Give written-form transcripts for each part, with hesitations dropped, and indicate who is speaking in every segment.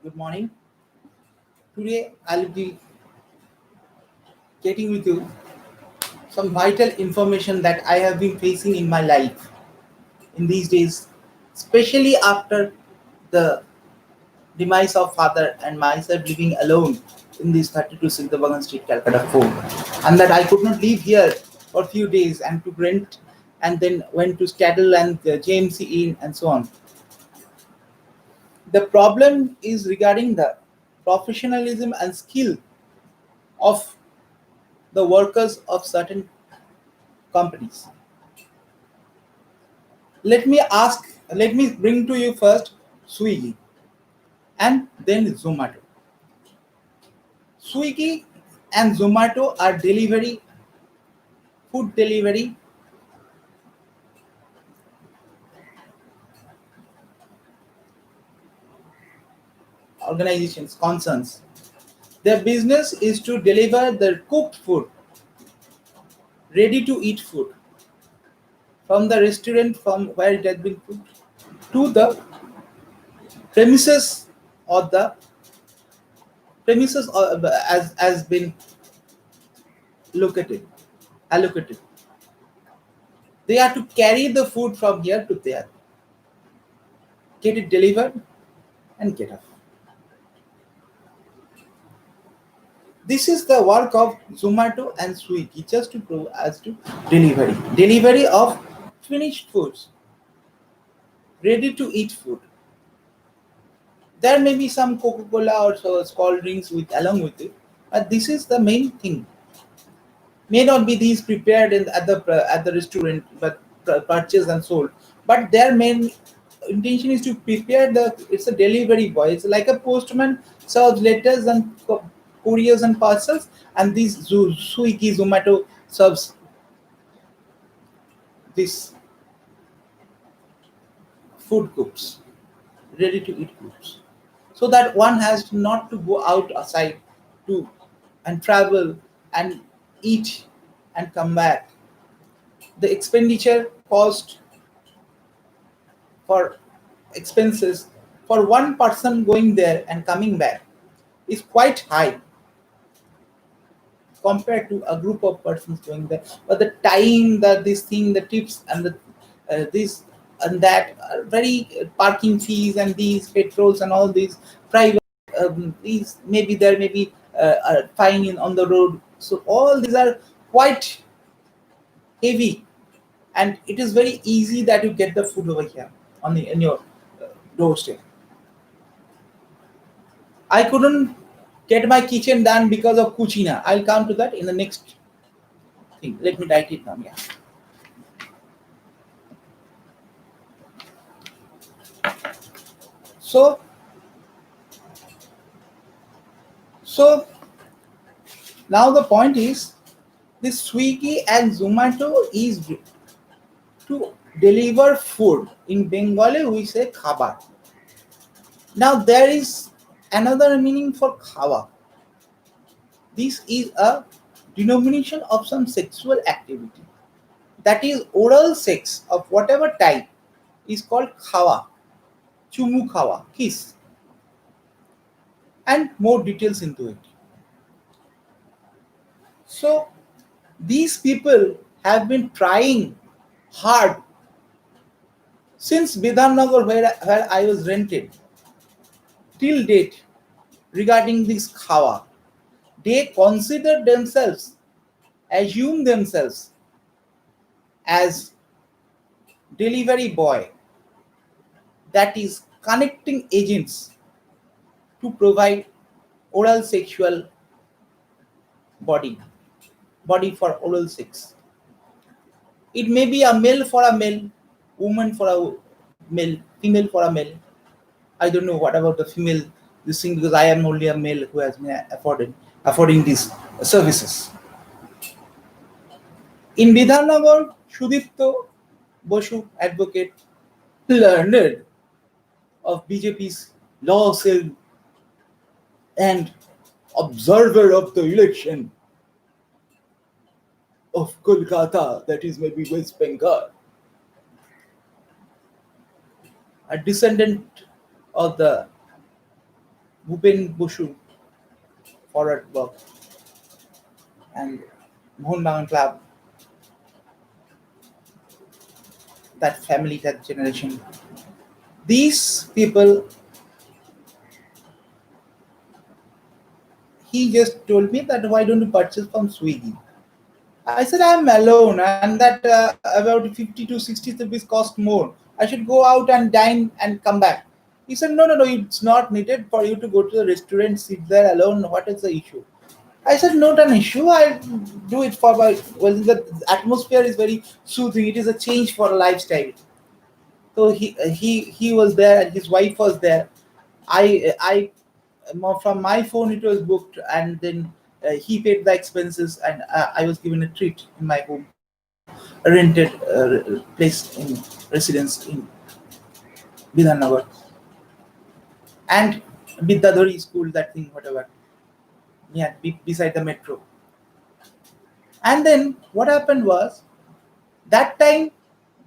Speaker 1: Good morning. Today I'll be getting with you some vital information that I have been facing in my life in these days, especially after the demise of father and myself living alone in this 32 Sigdabagan Street, Calcutta 4. And that I could not live here for a few days and to rent and then went to Stadel and JMC Inn and so on. The problem is regarding the professionalism and skill of the workers of certain companies. Let me bring to you first Swiggy and then Zomato. Swiggy and Zomato are food delivery organizations, concerns. Their business is to deliver the cooked food, ready to eat food from the restaurant from where it has been cooked to the premises or the premises as been located, allocated. They are to carry the food from here to there, get it delivered, and get off. This is the work of Zomato and Swiggy just to prove as to delivery of finished foods, ready to eat food. There may be some Coca-Cola or so cold drinks with along with it, but this is the main thing. May not be these prepared at the restaurant, but purchased and sold. But their main intention is to prepare the. It's a delivery boy. It's like a postman serves letters and couriers and parcels, and these Swiggy Zomato serves this food groups, ready to eat groups, so that one has not to go out aside to and travel and eat and come back. The expenditure cost for expenses for one person going there and coming back is quite high compared to a group of persons going there. But the time that this thing, the tips and the this and that very parking fees and these petrols and all these private these maybe there may be a fine on the road. So all these are quite heavy, and it is very easy that you get the food over here on the in your doorstep. I couldn't get my kitchen done because of Cucina. I'll come to that in the next thing. Let me write it down. Yeah. So, so now the point is, this Swiggy and Zomato is to deliver food. In Bengali, we say khabar. Now there is another meaning for khawa. This is a denomination of some sexual activity. That is oral sex of whatever type is called khawa, chumu khawa, kiss, and more details into it. So these people have been trying hard since Bidhannagar where I was rented till date regarding this khawa. They consider themselves, assume themselves as delivery boy, that is connecting agents to provide oral sexual body for oral sex. It may be a male for a male, woman for a male, female for a male. I don't know what about the female this thing, because I am only a male who has been affording these services. In Bidhannagar, Sudipto Bosu, advocate, learned of BJP's law cell and observer of the election of Kolkata, that is maybe West Bengal, a descendant of the Bhupen Bosu Forward Block and Mohun Bagan Club, that family, that generation. These people, he just told me that why don't you purchase from Swiggy? I said I'm alone and that about 50 to 60 rupees cost more. I should go out and dine and come back. He said, no, it's not needed for you to go to the restaurant, sit there alone. What is the issue? I said, not an issue. I do it for my, well, the atmosphere is very soothing. It is a change for a lifestyle. So he was there and his wife was there. I from my phone it was booked, and then he paid the expenses, and I was given a treat in my home, a rented place in residence in Bidhannagar, and Vidyadhari school, that thing, whatever, yeah, beside the metro. And then what happened was, that time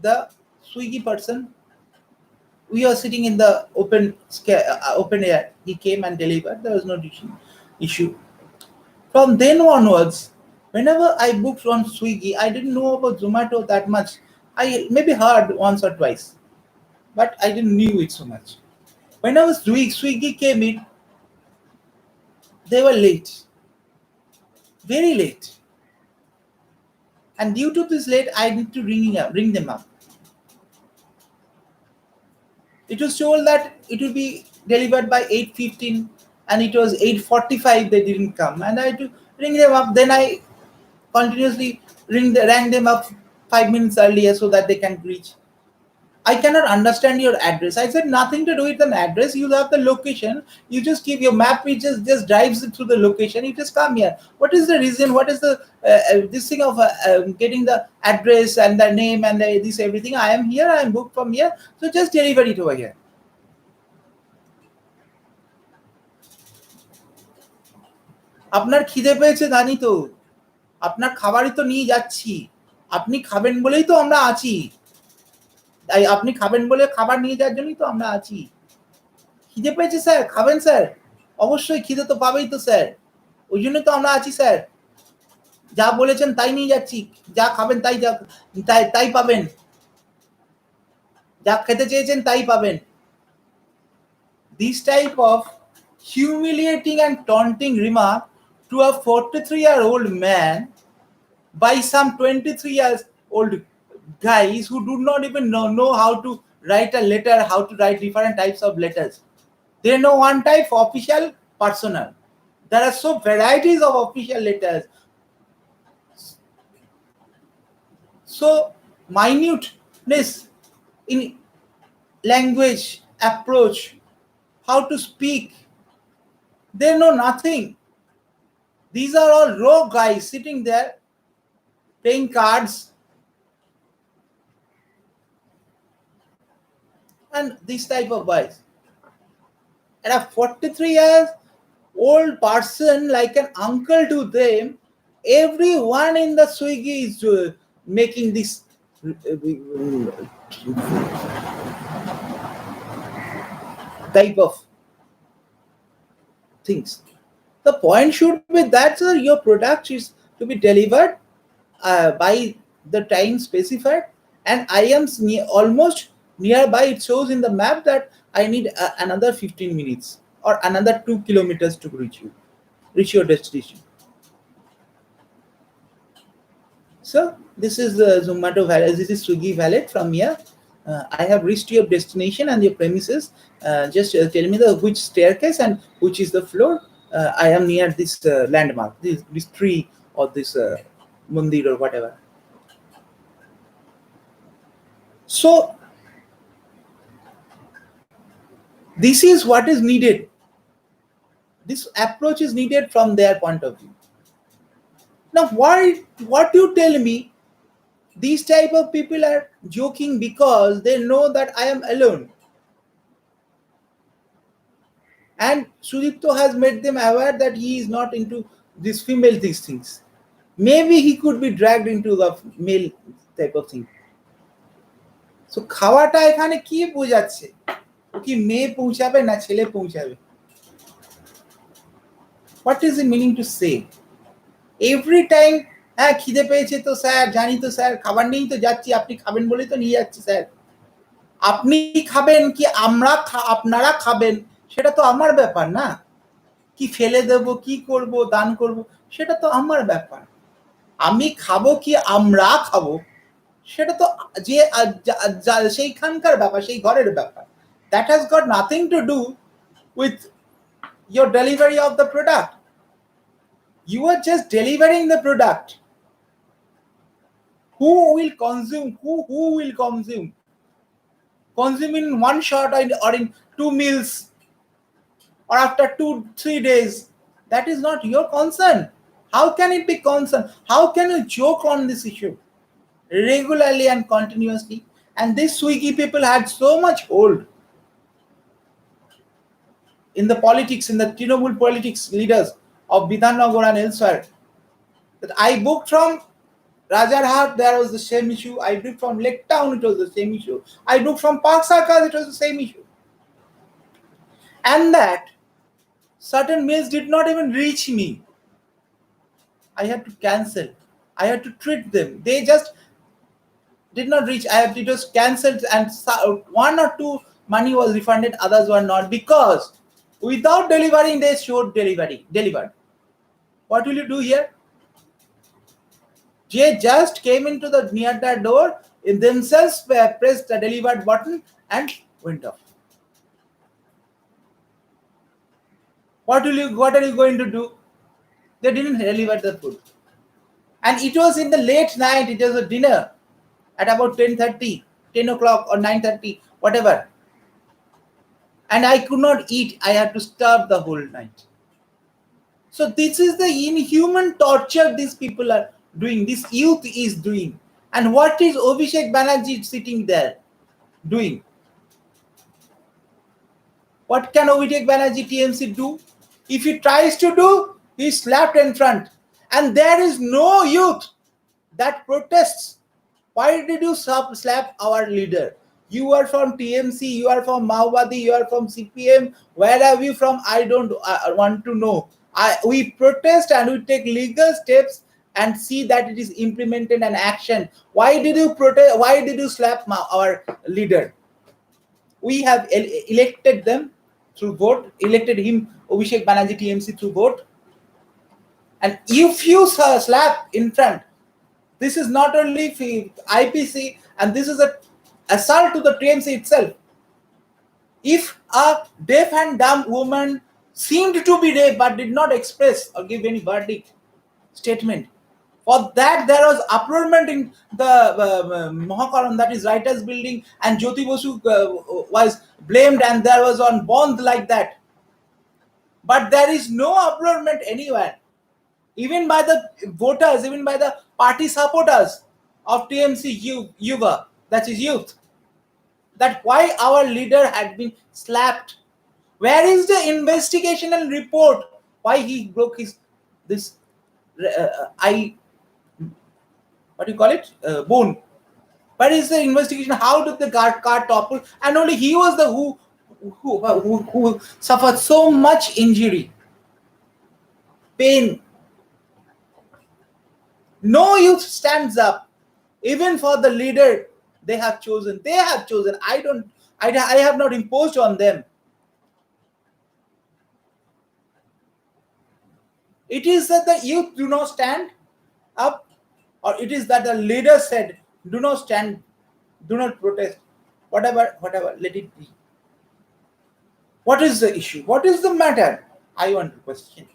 Speaker 1: the Swiggy person, we were sitting in the open air. He came and delivered. There was no issue. From then onwards, whenever I booked on Swiggy, I didn't know about Zomato that much. I maybe heard once or twice, but I didn't knew it so much. Whenever Swiggy came in, they were late, very late, and due to this late, I need to ring them up. It was told that it will be delivered by 8:15, and it was 8:45. They didn't come, and I had to ring them up. Then I continuously rang them up 5 minutes earlier so that they can reach. I cannot understand your address. I said nothing to do with an address. You have the location. You just keep your map. It just drives it through the location. You just come here. What is the reason? What is the this thing of getting the address and the name and this everything? I am here. I am booked from here. So just deliver it over here. আপনার খিদে পেয়েছে জানি তো, আপনার খাবারই তো নিয়ে যাচ্ছি, আপনি খাবেন বলেই তো আমরা আছি, তাই আপনি খাবেন বলে খাবার নিয়ে যাওয়ার জন্যই তো আমরা আছি। খিদে পেয়েছে স্যার, খাবেন স্যার? অবশ্যই খিদে তো পাবেই তো স্যার, ওই জন্য তো আমরা আছি স্যার। যা বলেছেন তাই নিয়ে যাচ্ছি, যা খাবেন তাই পাবেন, যা খেতে চেয়েছেন তাই পাবেন। This type of humiliating and taunting remark to a 43-year-old man by some 23-year-old guys who do not even know how to write a letter, how to write different types of letters. They know one type, official, personal. There are so varieties of official letters, so minuteness in language, approach, how to speak. They know nothing. These are all raw guys sitting there playing cards, and this type of guys. And a 43 years old person, like an uncle to them, everyone in the Swiggy is making this type of things. The point should be that, sir, your product is to be delivered by the time specified, and I am almost nearby. It shows in the map that I need another 15 minutes or another 2 kilometers to reach your destination. So this is the Zomato valet. This is Swiggy valet from here. I have reached your destination and your premises. Just tell me which staircase and which is the floor. I am near this landmark, this tree or this mandir or whatever. So this is what is needed. This approach is needed from their point of view. Now, what you tell me, these type of people are joking because they know that I am alone. And Sudipto has made them aware that he is not into these things. Maybe he could be dragged into the male type of thing. So খাওয়াটা এখানে কি বোঝাচ্ছে? ও কি মেয়ে পৌঁছাবে না ছেলে পৌঁছাবে? What is it meaning to say? Every time, হ্যাঁ খিদে পেয়েছে তো স্যার, জানি তো স্যার, খাবার নেই তো যাচ্ছি, আপনি খাবেন বলেই তো নিয়ে যাচ্ছি স্যার। আপনি খাবেন কি আপনারা খাবেন সেটা তো আমার ব্যাপার না। কি ফেলে দেব, কি করব, দান করব, সেটা তো আমার ব্যাপার। আমি খাবো কি আমরা খাবো সেটা তো যে সেইখানকার ব্যাপার, সেই ঘরের ব্যাপার। That has got nothing to do with your delivery of the product. You are just delivering the product. Who will consume? Who will consume? Consume in one shot or in 2 meals or after 2-3 days. That is not your concern. How can it be concern? How can you joke on this issue regularly and continuously? And these Swiggy people had so much hold in the politics, in the Trinamool politics leaders of Bidhannagar and elsewhere. That I booked from Rajarhat, there was the same issue. I booked from Lake Town, it was the same issue. I booked from Park Sarkar, it was the same issue. And that certain meals did not even reach me. I had to cancel. I had to treat them. They just did not reach. It was cancelled, and 1 or 2 money was refunded, others were not, because without delivering they showed delivered. What will you do here? They just came into the near that door, in themselves pressed the delivered button and went off. What are you going to do? They didn't deliver the food. And it was in the late night, it was a dinner at about 10:30, 10 o'clock or 9:30, whatever. And I could not eat. I had to starve the whole night. So this is the inhuman torture these people are doing, this youth is doing. And what is Abhishek Banerjee sitting there doing? What can Abhishek Banerjee TMC do? If he tries to do, he's slapped in front. And there is no youth that protests. Why did you slap our leader? You are from TMC, you are from Maowadi, you are from CPM. Where are you from? I don't want to know. We protest and we take legal steps and see that it is implemented and action. Why did you protest? Why did you slap our leader? We have elected them through vote, elected him, Abhishek Banerjee TMC, through vote. And if you slap in front, this is not only IPC, and this is an assault to the TMC itself. If a deaf and dumb woman seemed to be deaf but did not express or give any verdict statement, for that there was uproarment in the Mahakaran, that is Writers Building, and Jyoti Basu was blamed, and there was on bond like that. But there is no uproarment anywhere, even by the voters, even by the party supporters of TMC Yuva, that is youth, that why our leader had been slapped. Where is the investigational report? Why he broke his what do you call it, bone? Where is the investigation? How did the car topple? And only he was the who suffered so much injury, pain. No youth stands up, even for the leader they have chosen. I have not imposed on them. It is that the youth do not stand up, or it is that the leader said, do not stand, do not protest, whatever, let it be. What is the issue? What is the matter? I want to question.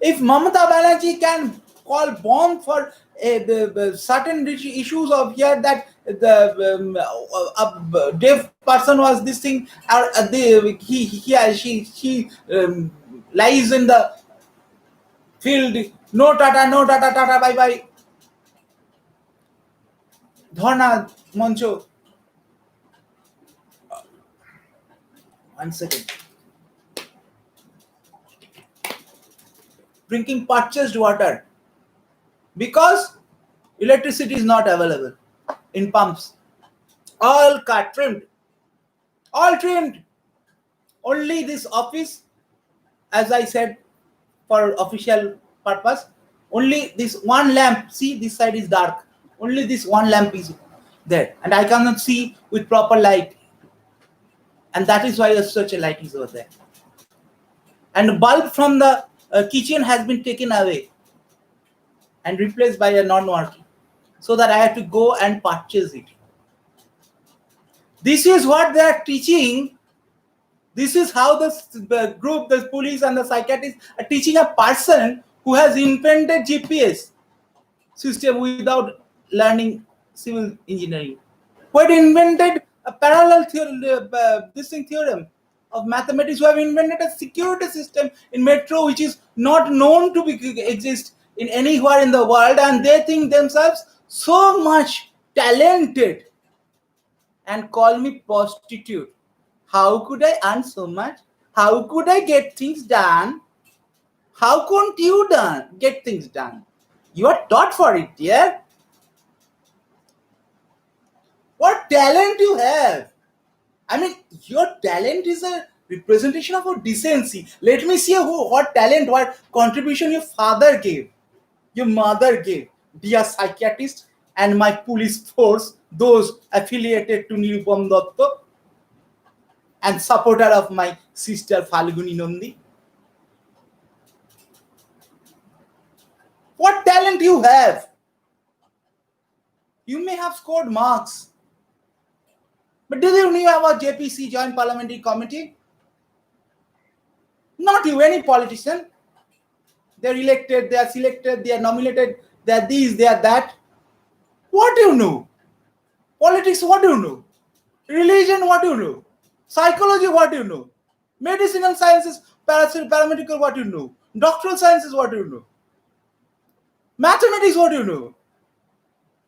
Speaker 1: If Mamata Banerjee can call bomb for the certain issues of here, that the a deaf person was this thing, or she lies in the field, no tata, bye bye, dharna mancho. One second. Drinking purchased water because electricity is not available in pumps. All cut, trimmed, all trimmed. Only this office as I said, for official purpose, only this one lamp, see this side is dark, only this one lamp is there, and I cannot see with proper light, and that is why such a light is over there. And the bulb from the kitchen has been taken away and replaced by a non-working, so that I have to go and purchase it. This is what they are teaching. This is how the group, the police and the psychiatrists are teaching a person who has invented GPS system without learning civil engineering, who had invented a parallel theorem of mathematics, who have invented a security system in metro which is not known to exist in anywhere in the world, and they think themselves so much talented and call me prostitute. How could I earn so much? How could I get things done? How couldn't you get things done? You are taught for it, yeah? What talent you have? I mean, your talent is a representation of a decency. Let me see what talent, what contribution your father gave, your mother gave, dear psychiatrist, and my police force, those affiliated to Nirupam Datta and supporter of my sister Falguni Nandi. What talent you have? You may have scored marks, but did you know about JPC, Joint Parliamentary Committee? Not you, any politician. They're elected, they are selected, they are nominated, they are this, they are that. What do you know? Politics, what do you know? Religion, what do you know? Psychology, what do you know? Medicinal sciences, paramedical, what do you know? Doctoral sciences, what do you know? Mathematics, what do you know?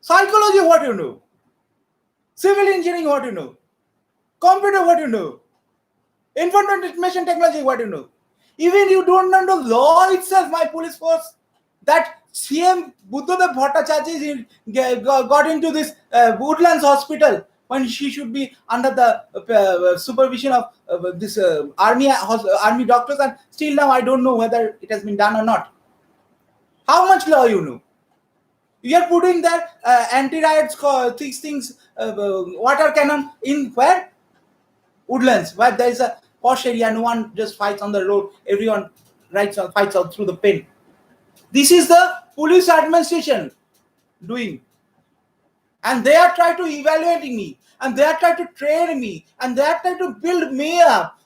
Speaker 1: Psychology, what do you know? Civil engineering, what do you know? Computer, what do you know? Information technology, what do you know? Even you don't know the law itself, my police force, that CM Buddhadev Bhattacharya got into this Woodlands hospital when she should be under the supervision of this army doctors, and still now I don't know whether it has been done or not. How much law you know? You are putting that anti-riots, these things, water cannon in where? Woodlands, where there is a posh area, no one just fights on the road, everyone fights out through the pen. This is the police administration doing. And they are trying to evaluate me, and they are trying to train me, and they are trying to build me up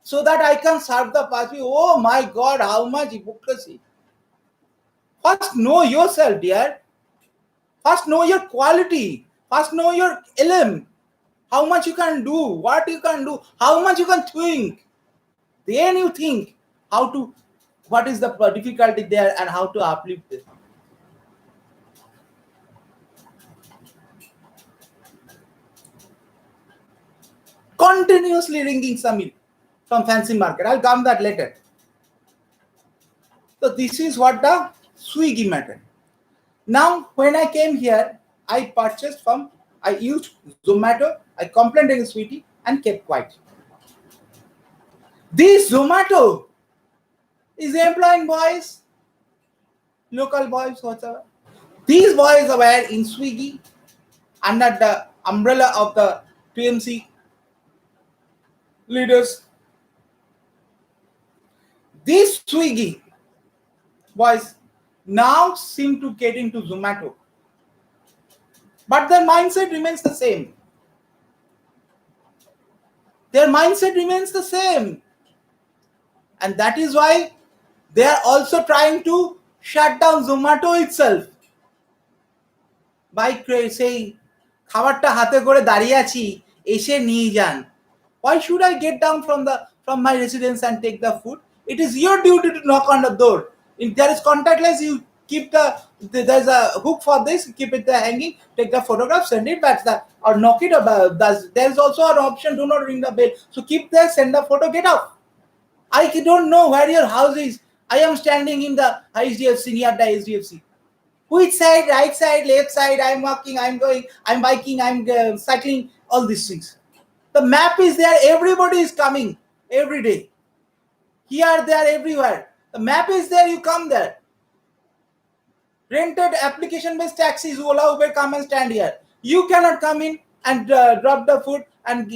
Speaker 1: so that I can serve the party. Oh my God, how much hypocrisy. First know yourself, dear. First know your quality. First know your ilm. How much you can do, what you can do, how much you can think. Then you think what is the difficulty there and how to uplift it. Continuously ringing Samir from Fancy Market. I'll come that later. So this is what the Swiggy matter. Now, when I came here, I used Zomato, I complained against Swiggy and kept quiet. This Zomato is employing boys, local boys, whatever. These boys were in Swiggy under the umbrella of the TMC leaders. These Swiggy boys now seem to get into Zomato. But their mindset remains the same. Their mindset remains the same. And that is why they are also trying to shut down Zomato itself by saying, খাবারটা হাতে করে দাঁড়িয়ে আছি, এসে নিয়ে যান. Why should I get down from my residence and take the food? It is your duty to knock on the door. If there is contactless, you keep there's a hook for this, keep it there hanging, take the photograph, send it back, or knock it about. There is also an option, do not ring the bell. So keep there, send the photo, get out. I don't know where your house is. I am standing in the HDFC, near the HDFC. Which side, right side, left side, I'm walking, I'm going, I'm biking, I'm cycling, all these things. The map is there, everybody is coming every day. Here, there, everywhere. The map is there, you come there. Rented application-based taxis, Ola, Uber, come and stand here. You cannot come in and drop the food and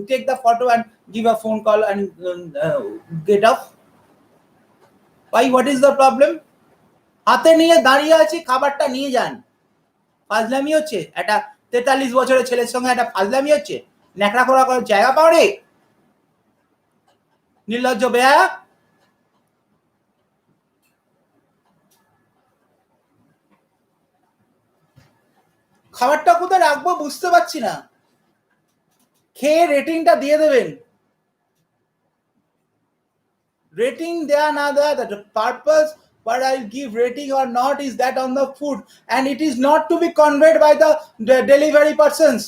Speaker 1: take the photo and give a phone call and get off. Why? What is the problem? হাতে নিয়ে দাঁড়িয়ে আছি, খাবারটা নিয়ে যান। ফাজলামি হচ্ছে? একটা 43 বছরের ছেলের সঙ্গে একটা ফাজলামি হচ্ছে? ন্যাকড়া করা করার জায়গা পাও রে, নির্লজ্জ বেয়া। খাবারটা কোথায় রাখবো বুঝতে পারছি না, খেয়ে রেটিংটা দিয়ে দেবেন। Rating there na there, the purpose what I'll give rating or not is that on the food, and it is not to be conveyed by the delivery persons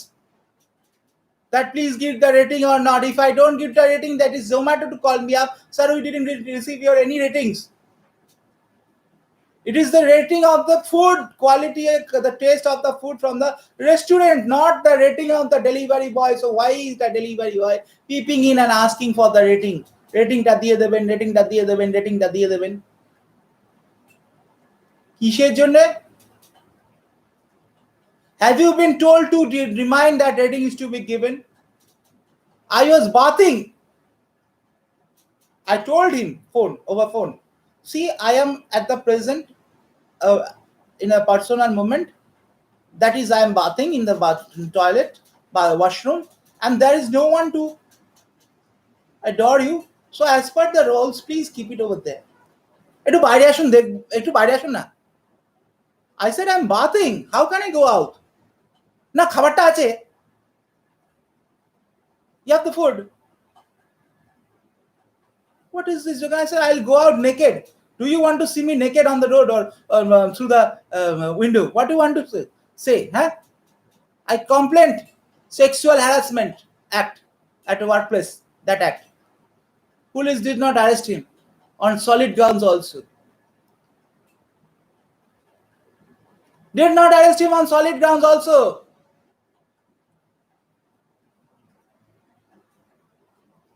Speaker 1: that please give the rating or not. If I don't give the rating, that is Zomato to call me up, sir, we didn't receive your any ratings. It is the rating of the food quality, the taste of the food from the restaurant, not the rating of the delivery boy. So why is the delivery boy peeping in and asking for the rating? রেটিংটা দিয়ে দেবেন, রেটিংটা দিয়ে দেবেন, রেটিংটা দিয়ে দেবেন, কিসের জন্য? Have you been told to remind that rating is to be given? I was bathing. I told him over phone. See, I am at the present in a personal moment. That is, I am bathing in the toilet, washroom, and there is no one to adore you. So as per the rules, please keep it over there. একটু বাইরে আসুন, একটু বাইরে আসুন না। I said I'm bathing. How can I go out? না, খাবারটা আছে। You have the food. What is this? I said I'll go out naked. Do you want to see me naked on the road or through the window? What do you want to say? Huh? I complained sexual harassment act at a workplace. That act. Police did not arrest him on solid grounds also. Did not arrest him on solid grounds also.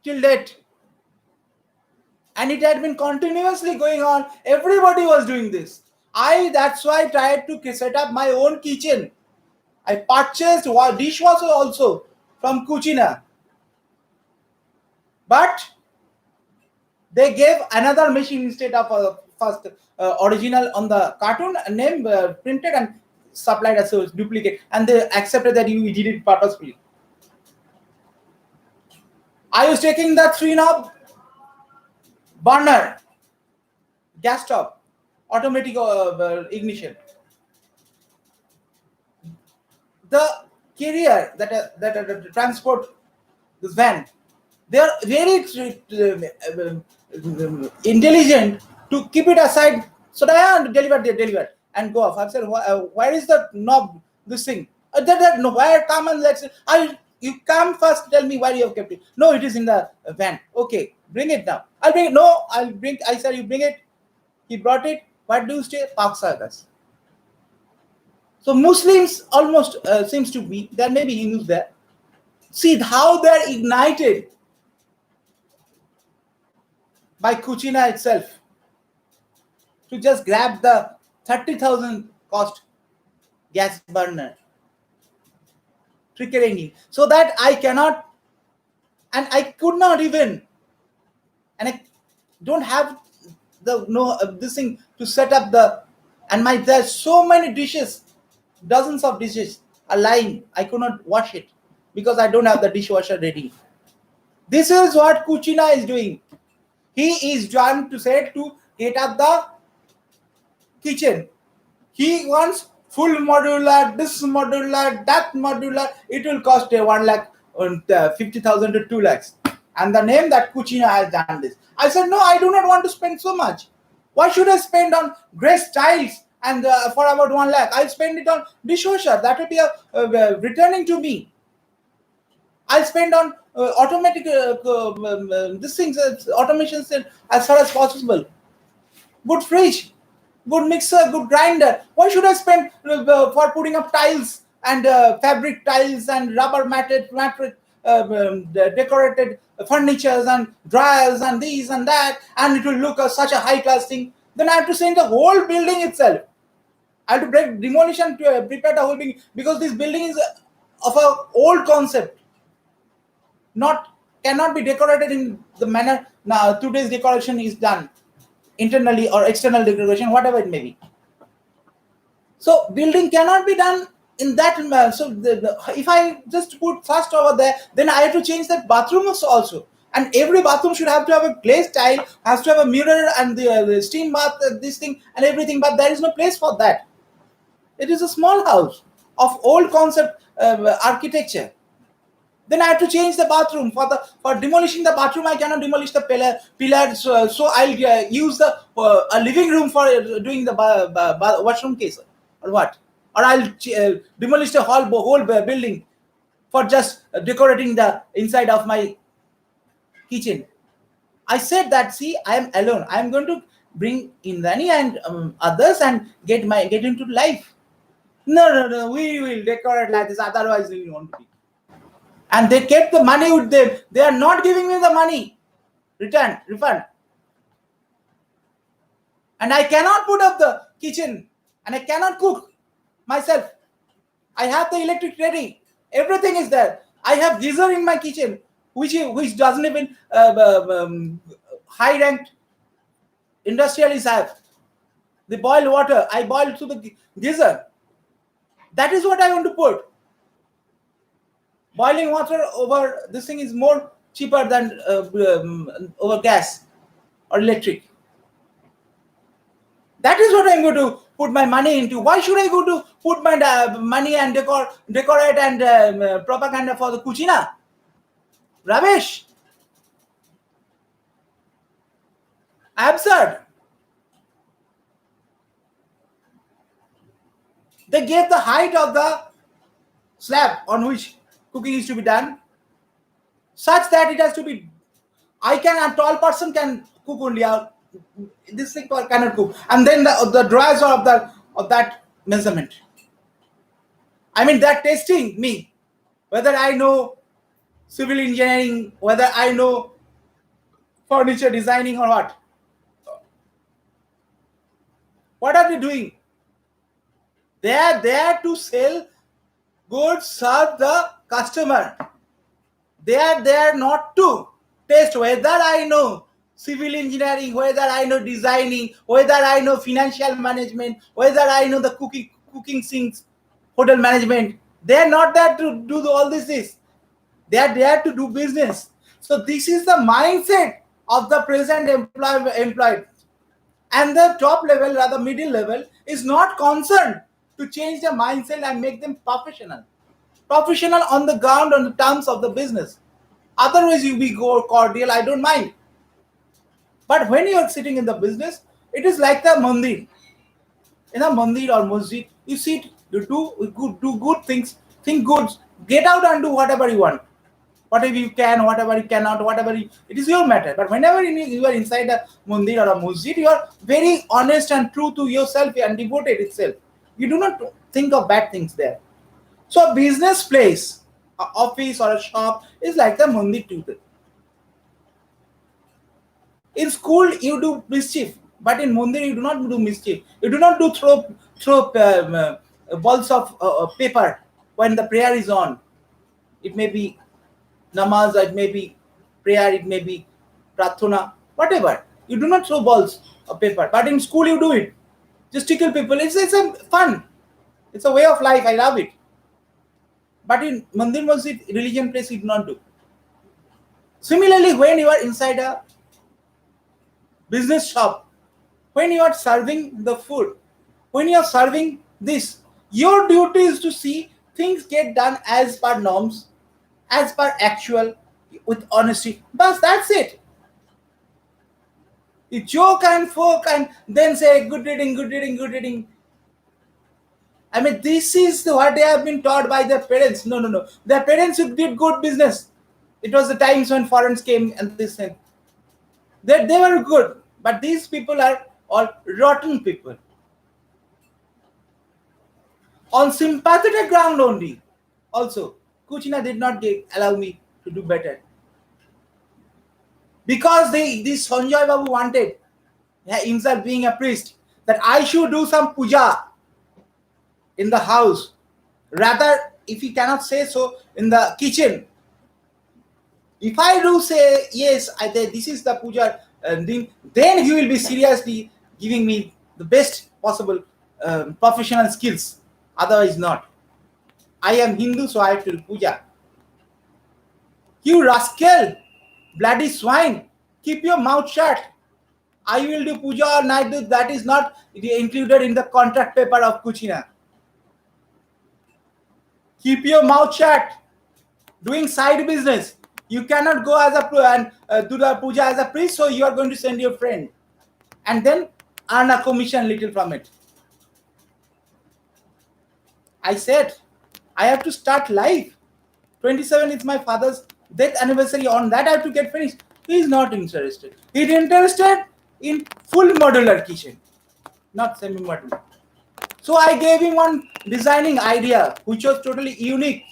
Speaker 1: Till date. And it had been continuously going on. Everybody was doing this. That's why I tried to set up my own kitchen. I purchased dishwasher also from Cucina. But they gave another machine instead of first original on the cartoon name printed and supplied as a duplicate, and they accepted that you did it purposefully. I was taking the 3-knob burner gas stove, automatic ignition. The carrier that transport this van, they are very intelligent to keep it aside so that I deliver and go off. I said, where is the knob? This thing. No, where? Come and let's. You come first. Tell me where you have kept it. No, it is in the van. Okay, bring it now. I'll bring it. No, I'll bring. I said, you bring it. He brought it. Where do you stay? Park Circus. So Muslims almost seems to be there. Maybe Hindus there. See how they're ignited by Cucina itself to just grab the 30,000 cost gas burner, triggering it, so that I cannot, and I could not even, and I don't have this thing to set up the, and there's so many dishes, dozens of dishes are lying. I could not wash it because I don't have the dishwasher ready. This is what Cucina is doing. He is trying to say to get up the kitchen. He wants full modular, this modular, that modular. It will cost 1,50,000 to 2 lakhs. And the name that Cucina has done this. I said, no, I do not want to spend so much. Why should I spend on grace tiles and for about 1 lakh? I'll spend it on dishwasher. That will be returning to me. I'll spend on automatic these things, automations as far as possible. Good fridge, good mixer, good grinder. Why should I spend for putting up tiles and fabric tiles and rubber matted decorated furnitures and dryers and these and that, and it will look such a high class thing. Then I have to change the whole building itself. I have to break demolition to prepare the whole building, because this building is of a old concept, not cannot be decorated in the manner now today's decoration is done, internally or external decoration, whatever it may be. So building cannot be done in that manner. So if I just put first over there, then I have to change that bathrooms also. And every bathroom should have to have a glazed tile, has to have a mirror and the steam bath, this thing and everything. But there is no place for that. It is a small house of old concept architecture. Then I have to change the bathroom. For demolishing the bathroom, I cannot demolish the pillars. So I'll use the a living room for doing the washroom case or what? Or I'll demolish the whole building for just decorating the inside of my kitchen. I said that, see, I am alone. I am going to bring Indrani and others and get into life. No, we will decorate like this. Otherwise, we won't be. And they kept the money with them. They are not giving me the money. Refund. And I cannot put up the kitchen. And I cannot cook myself. I have the electric ready. Everything is there. I have geyser in my kitchen, which doesn't even high-ranked industrialists have. They boil water. I boil through the geyser. That is what I want to put. Boiling water over this thing is more cheaper than over gas or electric. That is what I'm going to put my money into. Why should I go to put my money and decorate and propaganda for the cucina? Rubbish. Absurd. They gave the height of the slab on which cooking is to be done, such that it has to be. A tall person can cook only. This thing cannot cook. And then the drawers of that measurement. I mean, they're testing me, whether I know civil engineering, whether I know furniture designing or what. What are they doing? They are there to sell goods, serve the customer. They are there not to test whether I know civil engineering, whether I know designing, whether I know financial management, whether I know the cooking things, hotel management. They are not there to do all this. They are there to do business. So this is the mindset of the present employed. And the top level, rather middle level, is not concerned to change their mindset and make them professional. Professional on the ground, on the terms of the business. Otherwise, you be go cordial, I don't mind. But when you are sitting in the business, it is like the mandir. In a mandir or masjid, you sit, you do good things, think good, get out and do whatever you want. Whatever you can, whatever you cannot, it is your matter. But whenever you are inside a mandir or a masjid, you are very honest and true to yourself and devoted itself. You do not think of bad things there. So a business place, an office or a shop is like the mandir too. In school, you do mischief, but in mandir, you do not do mischief. You do not do throw balls of paper when the prayer is on. It may be namaz, it may be prayer, it may be prathana, whatever. You do not throw balls of paper, but in school you do it. Just tickle people. It's a fun. It's a way of life. I love it. But in mandir, masjid, religion place, you do not do. Similarly, when you are inside a business shop, when you are serving the food, when you are serving this, your duty is to see things get done as per norms, as per actual, with honesty. But that's it. You joke and folk and then say good reading. I mean, this is what they have been taught by their parents. No. Their parents did good business. It was the times when foreigners came and this thing. They were good. But these people are all rotten people. On sympathetic ground only. Also, Kuchina did not allow me to do better. Because this Sanjay Babu wanted himself being a priest, that I should do some puja in the house. Rather, if he cannot say so, in the kitchen. If I do say yes, this is the puja thing, then he will be seriously giving me the best possible professional skills. Otherwise, not. I am Hindu, so I have to do puja. You rascal, bloody swine, keep your mouth shut. I will do puja or night do. That is not included in the contract paper of Kuchina. Keep your mouth shut. Doing side business. You cannot go as a and do the puja as a priest, so you are going to send your friend and then earn a commission little from it. I said, I have to start life. 27 is my father's death anniversary. On that, I have to get finished. He is not interested. He is interested in full modular kitchen, not semi-modular. So I gave him one designing idea, which was totally unique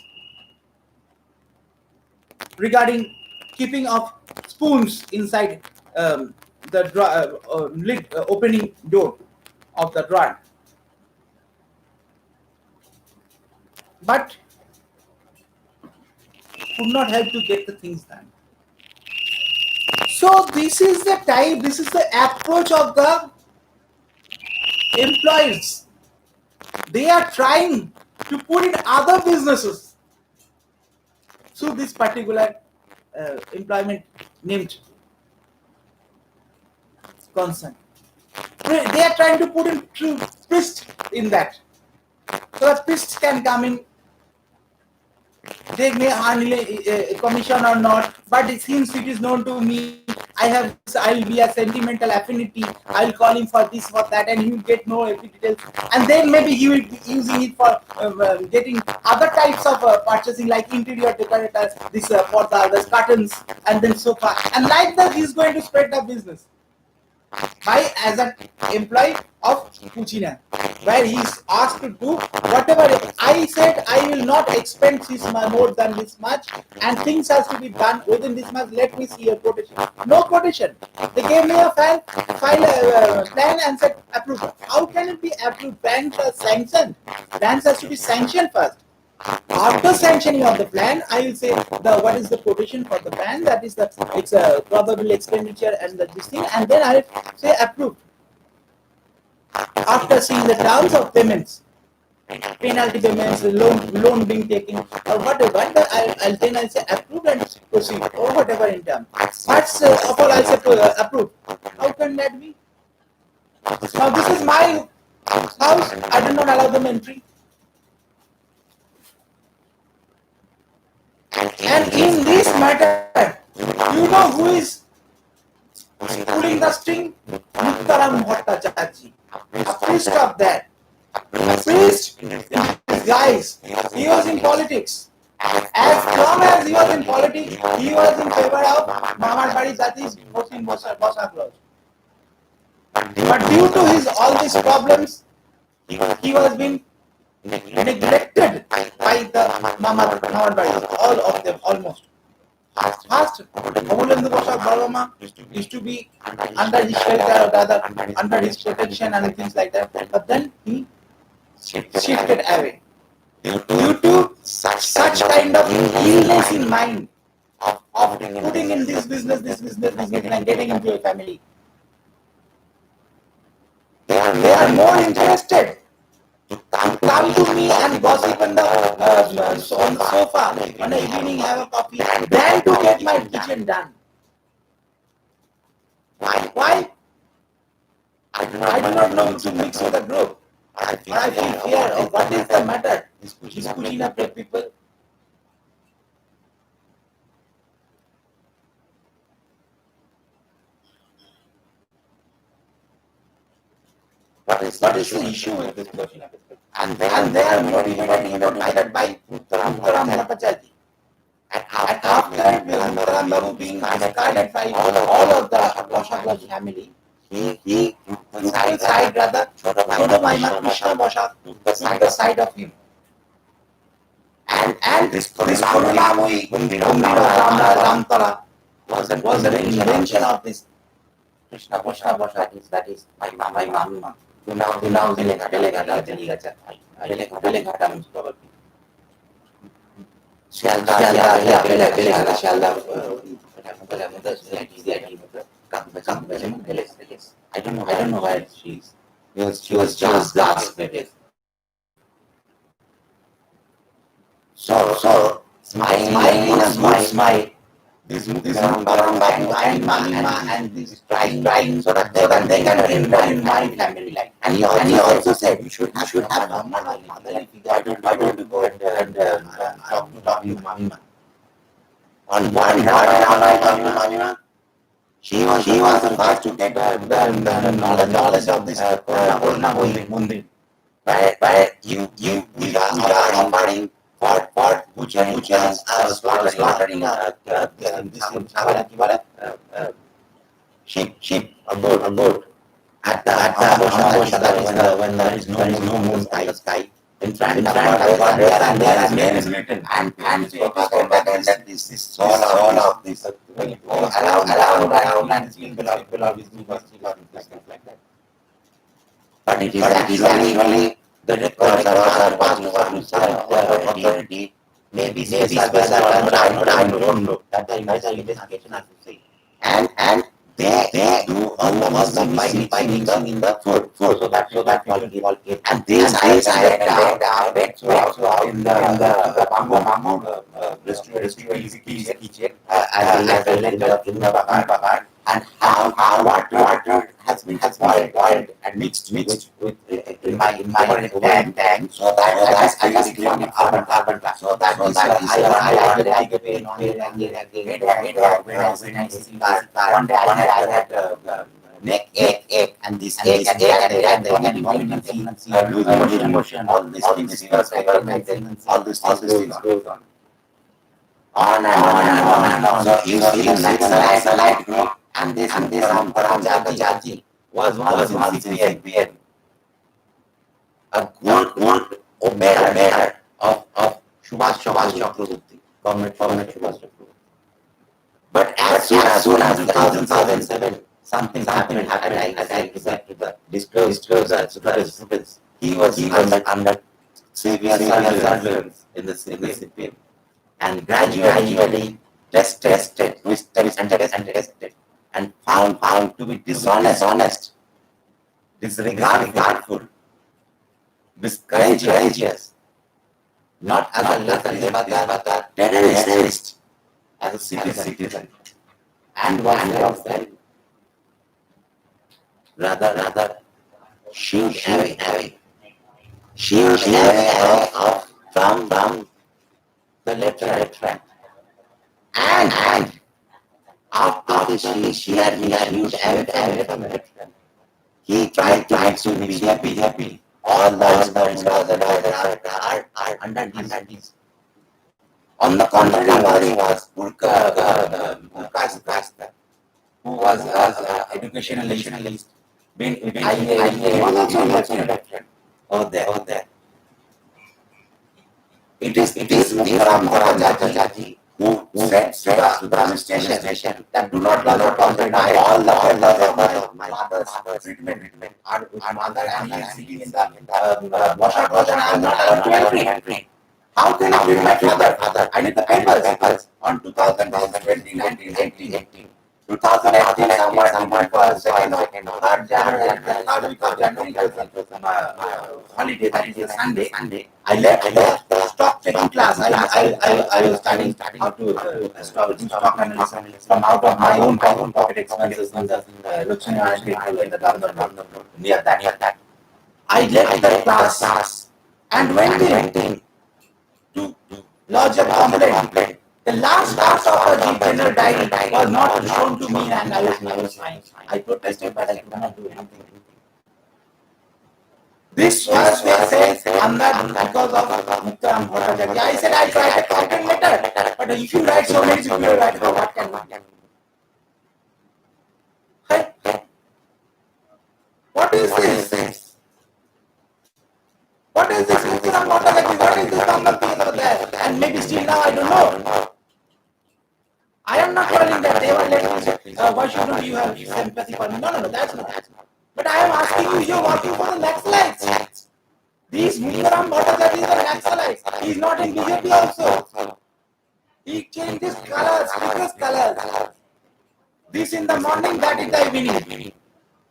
Speaker 1: regarding keeping of spoons inside the lid opening door of the drawer. But could not help to get the things done. So this is the type, this is the approach of the employees. They are trying to put in other businesses. So this particular employment named concern. They are trying to put in priest in that. So that priests can come in. They may earn a commission or not, but since it is known to me, I'll be a sentimental affinity. I'll call him for this, for that, and he will get no every details. And then maybe he will be using it for getting other types of purchasing, like interior decorators, this for the curtains, and then sofa. And like that, he's going to spread the business by as an employee of Kuchina, where he is asked to do whatever. I said I will not expend this more than this much, and things has to be done within this much. Let me see your quotation. No quotation. They gave me a plan and said approved. How can it be approved? Plans are sanctioned. Plans has to be sanctioned first. After sanctioning of the plan, I will say what is the quotation for the plan. That is it's a probable expenditure and this thing, and then I will say approved. After seeing the terms of payments, penalty payments, loan being taken, or whatever, I'll then say approved and proceed, or whatever in terms. First of all, I say approved. How can that be? Now this is my house. I do not allow them entry. And in this matter, you know who is pulling the string? Muktaram Bhattacharya, a priest of that. A priest, guys, he was in politics. As long as he was in politics, he was in favor of Mamar Bari, that is Mohsin Bosa Clause. But due to his all these problems, he was being neglected by the Mamar Bari, all of them almost. First, Amulendu Bosa Barama used to be under his shelter, or rather under his protection and things like that. But then he shifted away due to such kind of illness in mind of putting in this business, and getting into a family. They are more interested to come to me and gossip on the sofa on the evening, have a coffee, than to get my kitchen done. Why? I do not know to mix with the group. I feel fear of what is the matter. These Kuchina people. What is the issue with this Kuchina people? And they are motivated by Muktaram Bhattacharya. And after Muktaram Babu being discarded by all of the Bosa family, he took the side rather, Chodo Maima Krishna Bosa took the side of him.
Speaker 2: And this Purnamui Ramtala was an invention of this Krishna Bosha, that is my mama. who now Belegata, probably. I don't know where she is. She was just last minute. So smiling in a good smile. This and this trying so that they can remain my family life. And he also said you should have a mother. Why don't you go and talk to Mamima? On one Mamima, she was the first to get the knowledge of this Purna Mundi. Where you are comparing what Bhujan slaughtering sheep aboard at the Amavasya, that is when there is no moon sky. In front of there is written and that this is soul of this around and people are visiting like that. But it is actually the records are passed over authority. Maybe special, I don't know. That the investigation has to say. And they do all the mixing in the food. So that all give. And this I read so in the bamboo kitchen as a letter in the bagar. And how water has boiled and mixed with in my tank, so that I just clean it carbon black. So that is I get paid on it when I see that one day I had neck egg and this egg and the lose motion, all these things, all these things goes on. On and on. So you see the light grow, and this Jaji was once in CPN. A good obey of Subhash Chakraborty, Government Subhash Chakraborty. But as soon as 2007, something happened. I to the disclosure. He was under severe surveillance in the CPN. And gradually tested and found to be dishonest, disregardful, discourageous, not as a terrorist, as a citizen, and was then rather shield away from the letter. And after this, she had used away from the letter. He tried to be happy. All the are under these. On the contrary, was Purkasta, who was educationalist, been over there. It is Ram Jaji who said to the station that do not tolerate all the my father's treatment. Our mother and I sitting in the washing. How can I treat my father? I need the papers on 2020, 1918. 2018, someone was second or third week of January, holiday, Sunday. I left stock taking class. I was studying how to stock analysis from out of my own pocket expenses in the Lakshmi in the London near that. I left the class and went in to lodge a complaint. The last part of the general diary was not shown to me, and I was fine. I protested, but I could not do anything. This was I'm not because of Muktaram Bhattacharya. I said I tried a content letter, but if you write so many, you write what can. What is this? What is this? Muktaram Bhattacharya? What is this?
Speaker 1: also there, and maybe still now, I don't know. I am not calling that they were left. Why shouldn't you have sympathy for me? No, that's not. But I am asking you, you're working for the Naxalites. These Muktaram Bhattacharya are Naxalites. He is not in BJP also. He changed his colors, people's colors. This in the morning, that in the evening.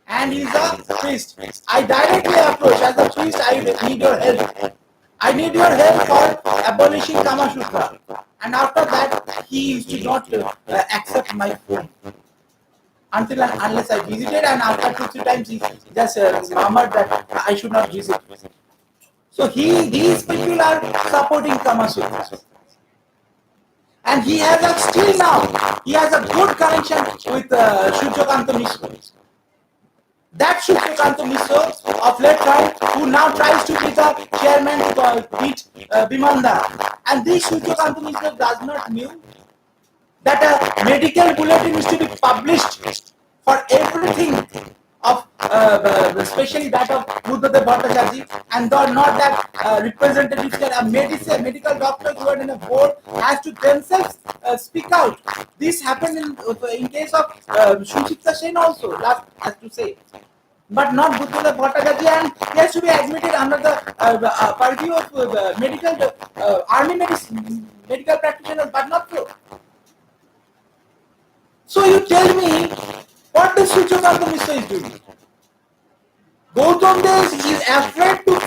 Speaker 1: And he is a priest. I directly approach as a priest, I need your help. I need your help for abolishing Kama Sutra. And after that, he used to not accept my phone. Until and unless I visited, and after 2-3 times he just murmured that I should not visit. So these people are supporting Kama Sutra. And he has still now, he has a good connection with Suryakanta Mishra. That Suryakanta Mishra of late time, who now tries to be the chairman to beat Bimanda. And this Suryakanta Mishra does not know that a medical bulletin is to be published for everything of especially that of Buddhadev Bhattacharya, and not that representatives a medical doctor who are in a board has to themselves speak out. This happened in case of Suchitra Sen also, last has to say. But not Buddhadev Bhattacharya, and he has to be admitted under the purview of medical army medical practitioners, but not so. So you tell me, what the Suryakanta Mishra is doing? Gautam Dev is afraid to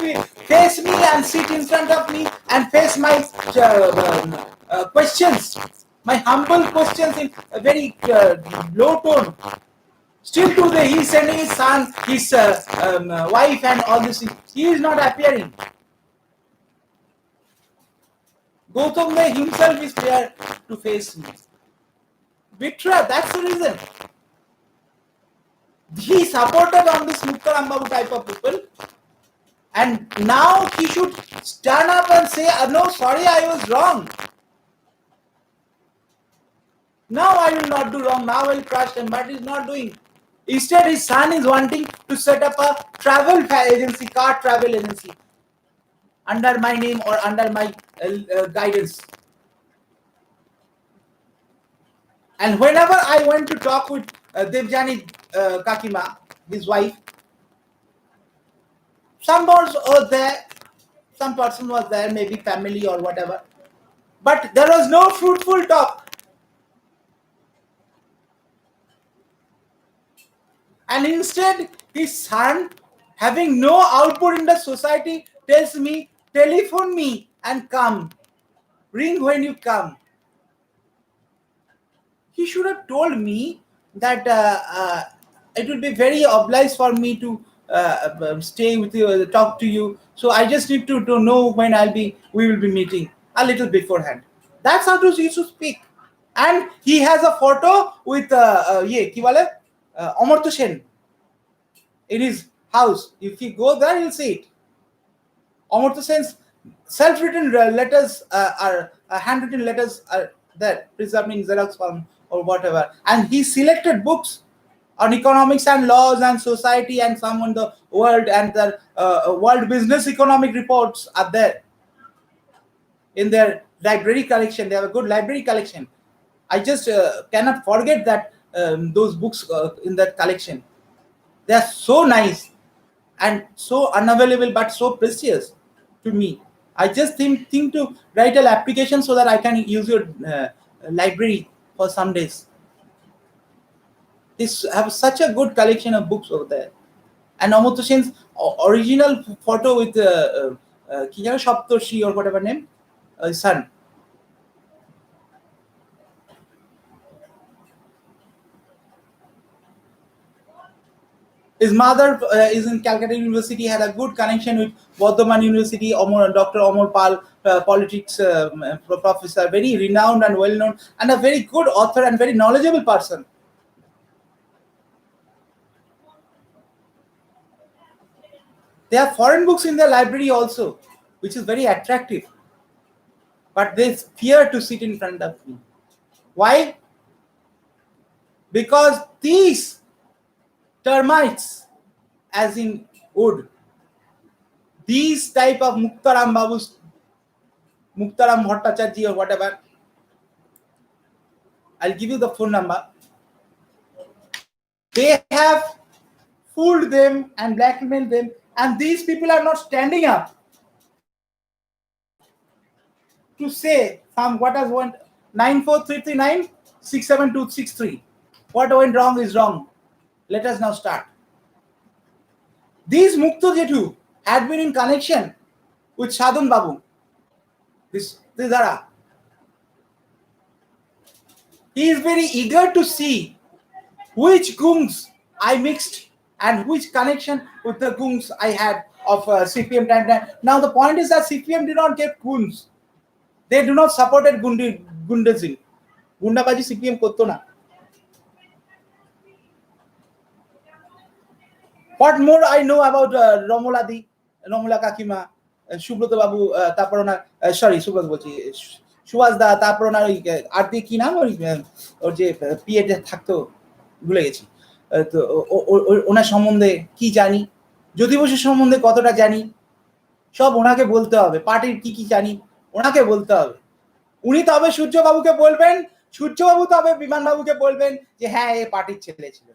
Speaker 1: face me and sit in front of me and face my questions, my humble questions in a very low tone. Still today, he is sending his son, his wife and all this. He is not appearing. Gautam Dev himself is there to face me. Vitra, that's the reason. He supported on this Muktaram Babu type of people, and now he should stand up and say, no, sorry, I was wrong. Now I will not do wrong, now I will crush him, but he is not doing. Instead, his son is wanting to set up a travel agency, car travel agency, under my name or under my guidance. And whenever I went to talk with Devjani Kakima, his wife, some was there, some person was there, maybe family or whatever, but there was no fruitful talk. And instead, his son, having no output in the society, tells me, telephone me and come. Ring when you come. He should have told me that it would be very obliged for me to stay with you, talk to you. So I just need to know when we will be meeting a little beforehand. That's how he used to speak. And he has a photo with Amartya Sen in his house. If you go there, you'll see it. Amartya Sen's self-written letters handwritten letters are there, preserved in Xerox form or whatever. And he selected books on economics and laws and society and some on the world, and the world business economic reports are there in their library collection. They have a good library collection. I just cannot forget that those books in that collection. They are so nice and so unavailable, but so precious to me. I just think to write an application so that I can use your library for some days. This have such a good collection of books over there. And Amartya Sen's original photo with Saptarshi or whatever name, his son. His mother is in Calcutta University, had a good connection with Bardhaman University. Dr. Amar Pal, politics professor, very renowned and well-known, and a very good author and very knowledgeable person. They have foreign books in their library also, which is very attractive. But they fear to sit in front of me. Why? Because these termites, as in wood, these type of Muktaram Babus Muktaram Bhattacharya or whatever. I'll give you the phone number. They have fooled them and blackmailed them, and these people are not standing up to say from what has went 94339 67263. What went wrong is wrong. Let us now start. These Mukto Jethu had been in connection with Sadhan Babu. This Dara. He is very eager to see which gungs I mixed and which connection with the gungs I had of CPM time. Now the point is that CPM did not get gungs. They do not supported Gundazing. Gundabaji CPM korto na. What more I know about Romoladi, Romola Kakima, Shubroto Babu, Taparona, sorry, Subrat Bochi, Shuazda, Taparona, Arti Kinam, or J. Piet Takto, Guleci. ওনার সম্বন্ধে কি জানি, জ্যোতি বসুর সম্বন্ধে কতটা জানি সব ওনাকে বলতে হবে, পার্টির কি কি জানি ওনাকে বলতে হবে। উনি তবে সূর্যবাবুকে বলবেন, সূর্যবাবু তবে বিমানবাবুকে বলবেন যে হ্যাঁ এ পার্টির ছেলে ছিল।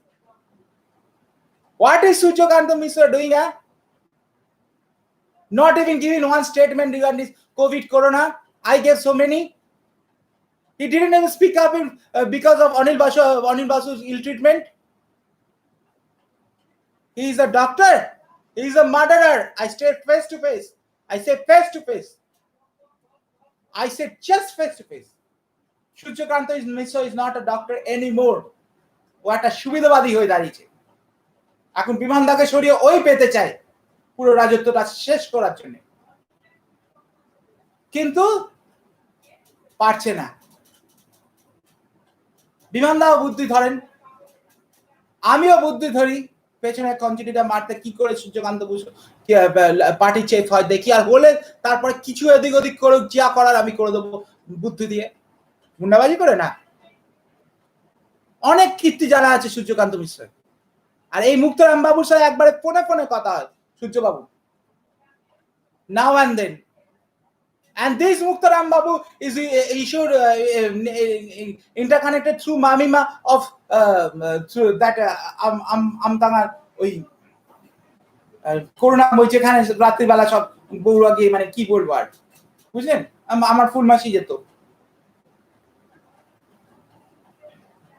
Speaker 1: What is Suryakanta Mishra doing? Not even giving one statement regarding this COVID corona. I gave so many. He didn't even speak up because of Anil Basu's ill treatment. He is a doctor. He is a murderer. I stayed face to face. I said face to face. I said just face to face. Suryakanta Mishra is not a doctor anymore. What a Shubidabadi hoye dariyeche. এখন বিমানদাকে সরিয়ে ওই পেতে চায় পুরো রাজত্বটা শেষ করার জন্য, কিন্তু পারছে না। বিমানদাও বুদ্ধি ধরেন, আমিও বুদ্ধি ধরি, পেছনে কঞ্চিটিটা মারতে কি করে সূর্যকান্ত বসু পার্টি চেফ হয় দেখি, আর হলে তারপরে কিছু এদিক ওদিক করে যা করার আমি করে দেবো বুদ্ধি দিয়ে, গুন্ডাবাজি করে না। অনেক কীর্তি জানা আছে সূর্যকান্ত মিশ্র। আর এই মুক্তারাম বাবুর সাথে একবারে ফোনে ফোনে কথা হয় সূর্যবাবু, now and then. And this Muktaram Babu is issued interconnected through Mamima of through that Amtangar ওই করোনা বই যেখানে রাত্রিবেলা সব বউরা গিয়ে মানে কি বলবো আর, বুঝলেন, আমার ফুল মাসি যেত।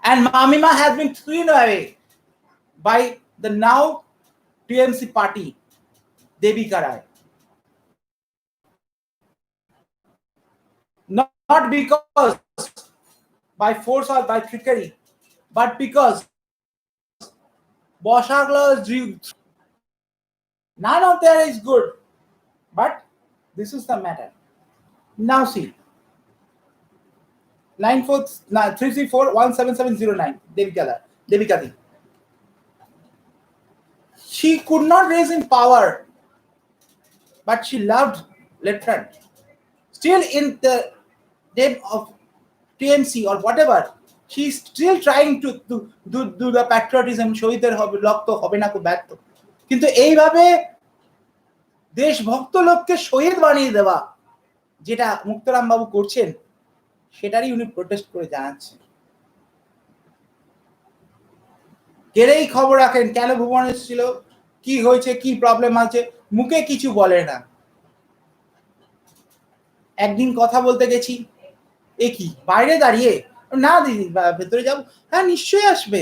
Speaker 1: And Mamima has been thrown away by the now TMC party, Devika Rai. Not because by force or by trickery, but because Boshaglas drew. None of that is good, but this is the matter. Now see, 9433417709 Devika Di. She could not raise in power, but she loved left front. Still in the name of TMC or whatever, she is still trying to do the patriotism, শহীদের হবে রক্ত হবে না কো ব্যর্থ, কিন্তু এইভাবে দেশভক্ত লোককে শহীদ বানিয়ে দেওয়া যেটা মুক্তারাম বাবু করছেন, সেটারই উনি প্রোটেস্ট করে জানাচ্ছেন। কেড়েই খবর রাখেন, কেন ভুবন এসেছিল, কি হয়েছে, কি প্রবলেম আছে, মুখে কিছু বলে না। একদিন কথা বলতে গেছি, এ কি বাইরে দাঁড়িয়ে, না দিদি ভেতরে যাবো, হ্যাঁ নিশ্চয়ই আসবে।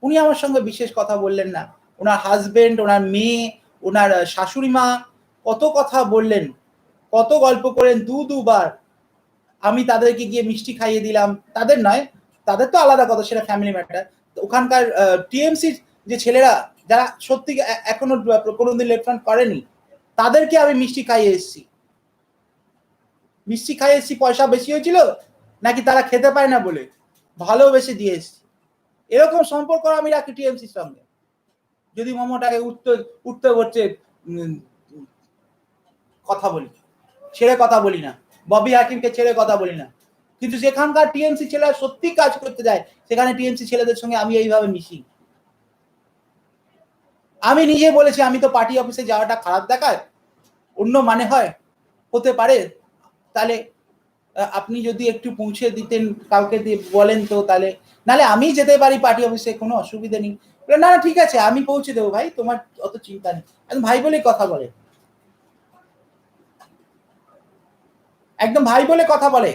Speaker 1: উনি আমার সঙ্গে বিশেষ কথা বললেন না, ওনার হাজবেন্ড, ওনার মেয়ে, ওনার শাশুড়ি মা কত কথা বললেন, কত গল্প করেন, দুবার আমি তাদেরকে গিয়ে মিষ্টি খাইয়ে দিলাম। তাদের নয়, তাদের তো আলাদা কথা, সেটা ফ্যামিলি ম্যাটার। ওখানকার টিএমসির যে ছেলেরা যারা সত্যি এখনো কোনোদিন লেফট ফ্রন্ট করেনি, তাদেরকে আমি মিষ্টি খাইয়ে এসেছি। মিষ্টি খাইয়ে এসেছি পয়সা বেশি হয়েছিল নাকি তারা খেতে পায় না বলে, ভালোবেসে দিয়ে এসেছি। এরকম সম্পর্ক আমি রাখি টিএমসির সঙ্গে। যদি মোমোটাকে উঠতে হচ্ছে কথা বলি, ছেড়ে কথা বলি না, ববি হাকিমকে ছেড়ে কথা বলি না, কিন্তু যেখানকার টিএমসি ছেলেরা সত্যি কাজ করতে যায়, সেখানে টিএমসি ছেলেদের সঙ্গে আমি এইভাবে মিশি। আমি নিজে বলেছি, আমি তো পার্টি অফিসে যাওয়াটা খারাপ দেখায়, অন্য মানে হয়, হতে পারে, তাহলে আপনি যদি একটু পৌঁছে দিতেন, কাউকে দিয়ে বলেন তো, তাহলে নালে আমি যেতে পারি পার্টি অফিসে, কোনো অসুবিধা নেই। না না ঠিক আছে, আমি পৌঁছে দেবো ভাই, তোমার অত চিন্তা নেই। একদম ভাই বলে কথা বলে, একদম ভাই বলে কথা বলে।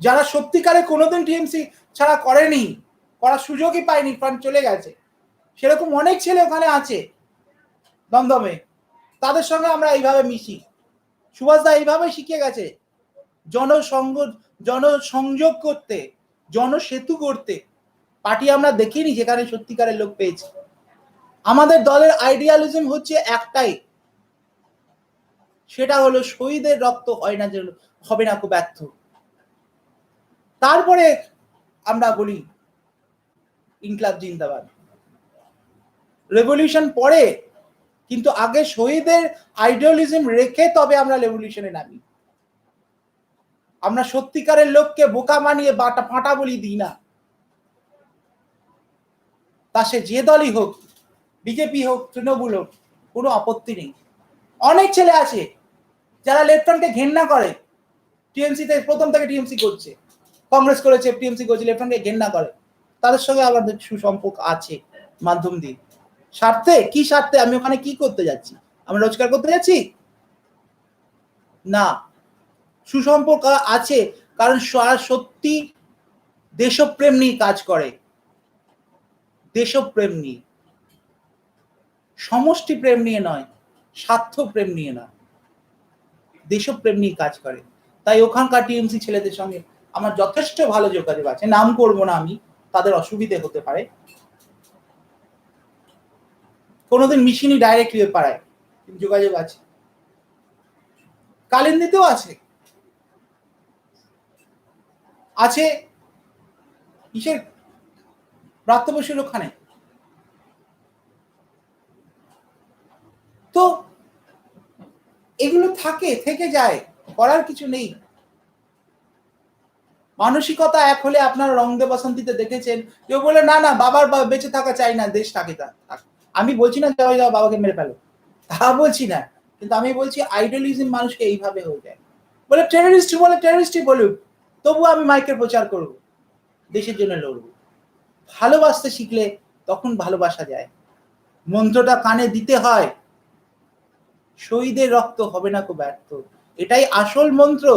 Speaker 1: যারা সত্যিকারে কোনোদিন টিএমসি ছাড়া করেনি, করার সুযোগই পায়নি, ফান্ড চলে গেছে, সেরকম অনেক ছেলে ওখানে আছে দমদমে, তাদের সঙ্গে আমরা এইভাবে মিশি। সুভাষদা এইভাবে শিখে গেছে জনসংযোগ করতে, জনসেতু করতে। পার্টি আমরা দেখিনি যেখানে সত্যিকারের লোক পেয়েছি। আমাদের দলের আইডিয়ালিজম হচ্ছে একটাই, সেটা হলো শহীদের রক্ত হয় না যে হবে না খুব ব্যর্থ। তারপরে আমরা বলি ইনকলাব জিন্দাবাদ, রেভলিউশন পরে, কিন্তু আগে শহীদের আইডিয়ালিজম রেখে তবে আমরা রেভলিউশনে নামি। আমরা সত্যিকারের লোককে বোকা মানিয়ে বাটা ফাটা বলি দিই না। তা সে যে দলই হোক, বিজেপি হোক, তৃণমূল হোক, কোনো আপত্তি নেই। অনেক ছেলে আছে যারা লেফট ফ্রন্টকে ঘেন্না করে, টিএমসিতে প্রথম থেকে টিএমসি করছে, কংগ্রেস করেছে, টিএমসি করেছে, লেফট ফ্রন্টকে ঘেন্না করে, তাদের সঙ্গে আমাদের সুসম্পর্ক আছে মাধ্যম দিয়ে। স্বার্থে কি স্বার্থে? আমি ওখানে কি করতে যাচ্ছি? আমি রোজগার করতে যাচ্ছি না, সুসম্পর্ক আছে কারণ সত্যি দেশপ্রেম নিয়ে কাজ করে, দেশপ্রেম নিয়ে, সমষ্টি প্রেম নিয়ে নয়, স্বার্থ প্রেম নিয়ে নয়, দেশপ্রেম নিয়ে কাজ করে। তাই ওখানকার টিএমসি ছেলেদের সঙ্গে আমার যথেষ্ট ভালো যোগাযোগ আছে। নাম করব না আমি, তাদের অসুবিধে হতে পারে। কোনোদিন মিশিনি ডাইরেক্টলি পাড়ায়, যোগাযোগ আছে। কালিন্দিতেও আছে, আছে কিসের ব্রাত্য বসুর ওখানে। তো এগুলো থেকে যায়, করার কিছু নেই। মানসিকতা এক হলে আপনারা রং দে বসন্তীতে দেখেছেন, কেউ বলে না না বাবার বেঁচে থাকা চাই না, দেশ থাকে। আমি বলছি না যাও যাও বাবাকে মেরে ফেলো, তা বলছি না, কিন্তু আমি বলছি আইডিয়ালিজম মানুষকে এইভাবে হয়ে যায়। বলে টেররিস্ট বলে টেররিস্টই বলুক, তবু আমি মাইকের প্রচার করব, দেশের জন্য লড়বো। ভালোবাসতে শিখলে তখন ভালোবাসা যায়। মন্ত্রটা কানে দিতে হয়, শহীদের রক্ত হবে না খুব ব্যর্থ, এটাই আসল মন্ত্র।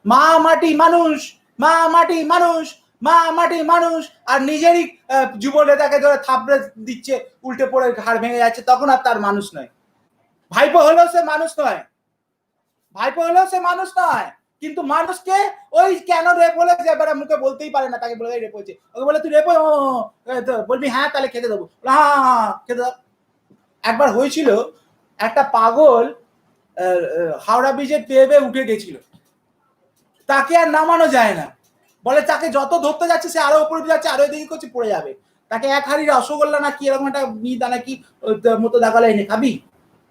Speaker 1: মা মাটি মানুষ, মা মাটি মানুষ, মা মাটি মানুষ। আর নিজেরই যুব নেতাকে ধরে থাপড়ে দিচ্ছে, উল্টে পড়ে ঘাড় ভেঙে যাচ্ছে, তখন আর তার মানুষ নয়। ভাইপো হলেও সে মানুষ নয়, ভাইপো হলেও সে মানুষ নয়। কিন্তু মানুষকে ওই কেন রেপ হলে যে এবার মুখে বলতেই পারে না, তাকে বলে রেপ হয়েছে, ওকে বলে তুই রেপ বলবি হ্যাঁ তাহলে খেতে দেবো, হ্যাঁ খেতে দেবো। একবার হয়েছিল, একটা পাগল হাওড়া ব্রিজের পেয়ে উঠে গেছিল, তাকে আর নামানো যায় না, বলে তাকে যত ধরতে যাচ্ছে সে আরো উপরে যাচ্ছে, আরো এদিকে করছে, পড়ে যাবে। তাকে এক হাড়ি রসগোল্লা না কি এরকম একটা দানা কি মতো দেখালে, এনে খাবি?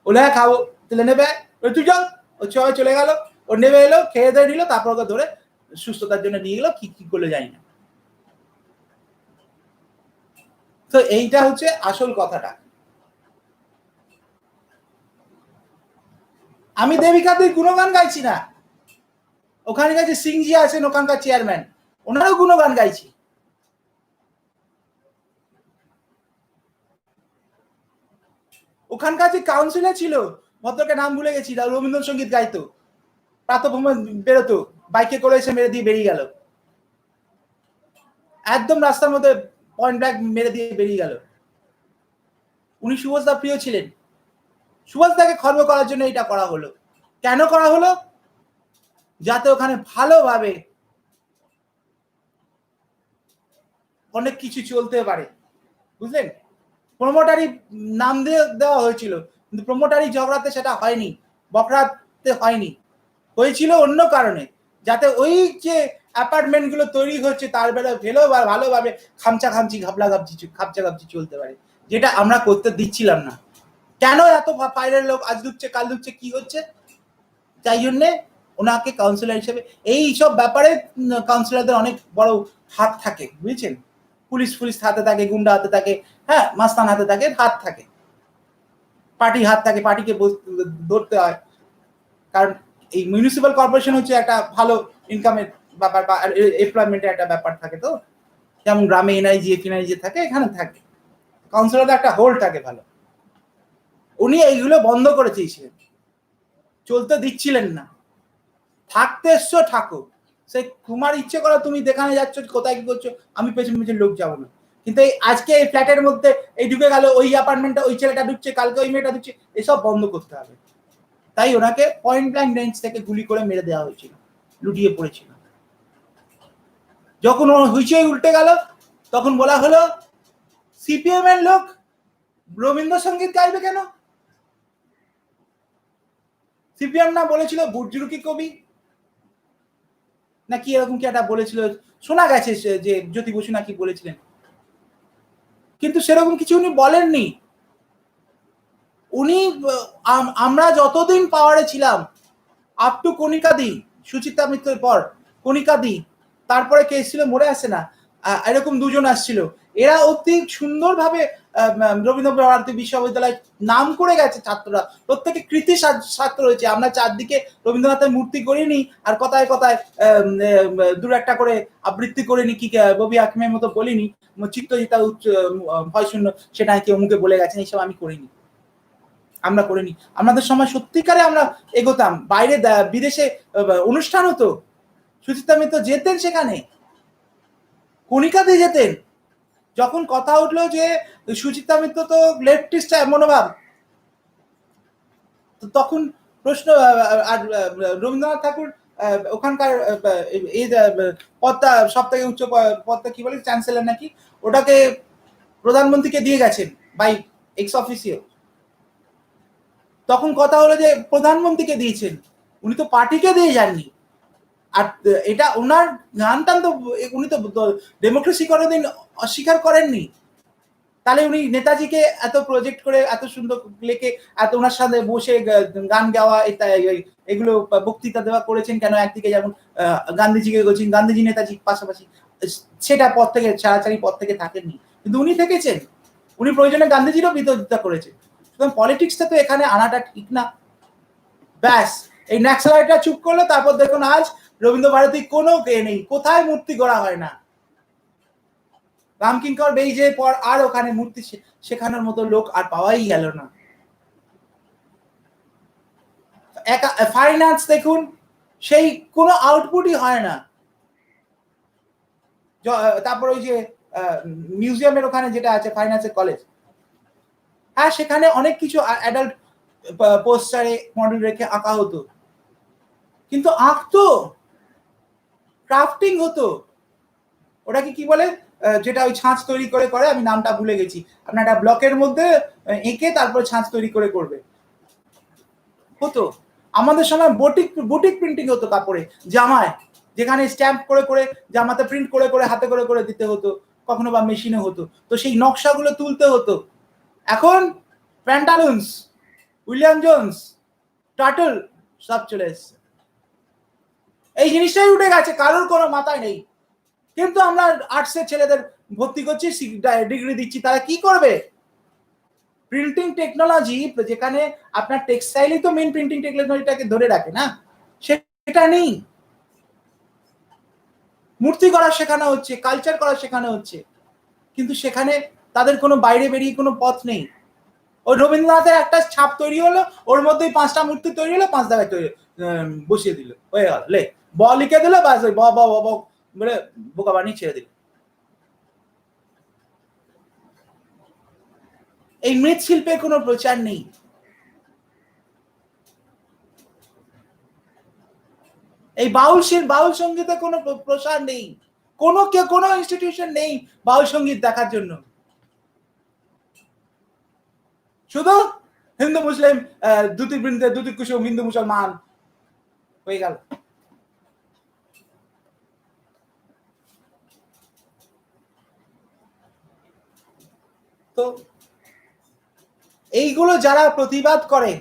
Speaker 1: বলে হ্যাঁ খাবো। তাহলে নেবে, তুই যাও। ও সবাই চলে গেল, ও নেবে এলো, খেয়ে দিয়ে নিল, তারপর ওকে ধরে সুস্থতার জন্য নিয়ে গেলো, কি করলে জানি না। তো এইটা হচ্ছে আসল কথাটা। আমি দেবিকাদের গুণগান গাইছি না, ওখানে গেছে সিংজি আছেন ওখানকার চেয়ারম্যান, ওনারও গুণগান গাইছি। ওখানকার যে কাউন্সিলর ছিল, ভদ্রকে নাম ভুলে গেছি, রবীন্দ্রসঙ্গীত গাইতো, প্রাতঃভ্রমণ বেরোতো, বাইকে করে এসে মেরে দিয়ে বেরিয়ে গেল, একদম রাস্তার মধ্যে পয়েন্ট ব্ল্যাঙ্ক মেরে দিয়ে বেরিয়ে গেল। উনি সুভাষদা প্রিয় ছিলেন, সুভাষদাকে খর্ব করার জন্য এটা করা হলো। কেন করা হলো? যাতে ওখানে ভালোভাবে অনেক কিছু চলতে পারে, বুঝলেন? প্রমোটারি নাম দিয়ে দেওয়া হয়েছিল, কিন্তু প্রমোটারি ঝগড়াতে সেটা হয়নি, বকরাতে হয়নি, হয়েছিল অন্য কারণে, যাতে ওই যে অ্যাপার্টমেন্ট গুলো তৈরি হচ্ছে তার বেলা ভালোভাবে খাপচা চলতে পারে, যেটা আমরা করতে দিচ্ছিলাম না। কেন এত ফাইলের লোক আজ ঢুকছে কাল ঢুকছে, কি হচ্ছে? তাই জন্যে ওনাকে কাউন্সিলর হিসেবে, এই সব ব্যাপারে কাউন্সিলরদের অনেক বড় হাত থাকে, বুঝেছেন? পুলিশ হাতে থাকে, গুন্ডা হাতে থাকে, হ্যাঁ মাস্তান হাতে থাকে, হাত থাকে। পার্টির হাত থাকে, পার্টিকে ধরতে হয়, কারণ এই মিউনিসিপ্যাল কর্পোরেশন হচ্ছে একটা ভালো ইনকামের ব্যাপার বা এমপ্লয়মেন্টের একটা ব্যাপার থাকে। তো যেমন গ্রামে এনআইজি থাকে, এখানে থাকে কাউন্সিলরদের একটা হোল্ড থাকে ভালো। উনি এইগুলো বন্ধ করে চেয়েছিলেন, চলতে দিচ্ছিলেন না। থাকতে এসছো থাকো, সে তোমার ইচ্ছে করো, তুমি যেখানে যাচ্ছ কোথায় কি করছো, আমি পেছন পেছন লোক যাবো না। কিন্তু এই আজকে এই ফ্ল্যাটের মধ্যে এই ঢুকে গেল, ওই অ্যাপার্টমেন্টে ওই ছেলেটা ঢুকছে, কালকে ওই মেয়েটা ঢুকছে, এসব বন্ধ করতে হবে। তাই ওনাকে পয়েন্ট ব্ল্যাঙ্ক রেঞ্জ থেকে গুলি করে মেরে দেওয়া হয়েছিল, লুটিয়ে পড়েছিল। যখন ওর হুইচই উল্টে গেল, তখন বলা হলো সিপিএম এর লোক রবীন্দ্রসঙ্গীত গাইবে কেন? সিপিএম না বলেছিল বুর্জুকি কবি নাকি এরকম কি একটা বলেছিল, শোনা গেছে যে জ্যোতি বসু নাকি বলেছিলেন, কিন্তু সেরকম কিছু উনি বলেননি। উনি আমরা যতদিন পাওয়ারে ছিলাম, আপ টু কণিকা দি, সুচিত্রা মিত্রের পর কণিকা দি, তারপরে কে ছিল মনে আসে না, এরকম দুজন আসছিল, এরা অতি সুন্দরভাবে রবীন্দ্র ভারতী বিশ্ববিদ্যালয় নাম করে গেছে। ছাত্ররা প্রত্যেকে কৃতি ছাত্র রয়েছে। আমরা চারদিকে রবীন্দ্রনাথের মূর্তি করিনি, আর কথায় কথায় দু একটা করে আবৃত্তি করিনি, কি ববি আকিমের মতো বলিনি, চিত্তজিতা ভয় শূন্য সেটা কেউ মুখে বলে গেছেন, এইসব আমি করিনি, আমরা করিনি। আমাদের সময় সত্যিকারে আমরা এগোতাম, বাইরে বিদেশে অনুষ্ঠান হতো, সুচিত্রা মিত্র যেতেন সেখানে, কণিকা দিয়ে যেতেন। যখন কথা উঠলো যে সুচিত্রা মিত্র তো লেফটিস্ট মনোভাব, তখন প্রশ্ন, আর রবীন্দ্রনাথ ঠাকুর ওখানকার এই পদটা সব থেকে উচ্চ পদটা কি বলে, চ্যান্সেলর নাকি, ওটাকে প্রধানমন্ত্রীকে দিয়ে গেছেন বাই এক্স অফিসিও। তখন কথা হলো যে প্রধানমন্ত্রীকে দিয়েছেন, উনি তো পার্টিকে দিয়ে যাননি। আর এটা ওনার গান টান তো, উনি তো ডেমোক্রেসি কোনোদিন অস্বীকার করেননি। তাহলে উনি নেতাজিকে এত প্রজেক্ট করে এত সুন্দর লেখে এত ওনার সাথে বসে গান গাওয়া এগুলো বক্তৃতা দেওয়া করেছেন কেন? একদিকে যেমন গান্ধীজিকে বলছেন, গান্ধীজি নেতাজি পাশাপাশি, সেটা পদ থেকে ছাড়াছাড়ি পদ থেকে থাকেননি, কিন্তু উনি থেকেছেন। উনি প্রয়োজনে গান্ধীজিরও বিরোধিতা করেছেন। সুতরাং পলিটিক্সটা তো এখানে আনাটা ঠিক না। ব্যাস, এই ন্যাক্সালাইটটা চুপ করলো, তারপর দেখুন আজ রবীন্দ্র ভারতী কোনো কে নেই, কোথায় মূর্তি গড়া হয় না। রামকিঙ্কর বেইজের পর আর ওখানে মূর্তি শেখানোর মতো লোক আর পাওয়াই গেল না। ফাইন্যান্স দেখুন, সেই কোনো আউটপুটই হয় না। তারপর ওই যে মিউজিয়ামের ওখানে যেটা আছে ফাইন্যান্সের কলেজ, হ্যাঁ সেখানে অনেক কিছু অ্যাডাল্ট পোস্টারে মডেল রেখে আঁকা হতো, কিন্তু আঁকতো, ক্রাফটিং হতো। ওটাকে কি বলে, যেটা ওই ছাঁচ তৈরি করে করে, আমি নামটা ভুলে গেছি, আপনার একটা ব্লকের মধ্যে এঁকে তারপর ছাঁচ তৈরি করে করবে হতো। আমাদের সময় বুটিক প্রিন্টিং হতো কাপড়ে, জামায়, যেখানে স্ট্যাম্প করে করে জামাতে প্রিন্ট করে করে হাতে করে করে দিতে হতো, কখনো বা মেশিনে হতো, তো সেই নকশাগুলো তুলতে হতো। এখন প্যান্টালুন্স, উইলিয়াম জোন্স, টার্টল সব চলে এসছে। এই জিনিসটাই উঠে গেছে, কারোর কোনো মাথায় নেই। কিন্তু আমরা আর্টসের ছেলেদের ভর্তি করছি, ডিগ্রি দিচ্ছি, তারা কি করবে? প্রিন্টিং টেকনোলজি, যেখানে আপনার টেক্সটাইলই তো মেইন প্রিন্টিং টেকনোলজিটাকে ধরে রাখে না, সেটা নেই। মূর্তি করা শেখানো হচ্ছে, কালচার করা শেখানো হচ্ছে, কিন্তু সেখানে তাদের কোনো বাইরে বেরিয়ে কোনো পথ নেই। ওই রবীন্দ্রনাথের একটা ছাপ তৈরি হলো, ওর মধ্যেই 5টা মূর্তি তৈরি হলো, 5 জায়গায় তৈরি বসিয়ে দিল, হয়ে গেল, লে ব লিখে দিল, বাস ওই ব ব ব বলে বোকা বানিয়ে ছেড়ে দিল। এই মৃৎশিল্পের কোনো প্রচার নেই। এই বাউল সঙ্গীতে কোনো প্রসার নেই, কোনো ইনস্টিটিউশন নেই বাউল সঙ্গীত দেখার জন্য। শুধু হিন্দু মুসলিম দুটি বৃন্দে দুটি কুসুম, হিন্দু মুসলমান, হয়ে গেল। তো এইগুলো যারা প্রতিবাদ করে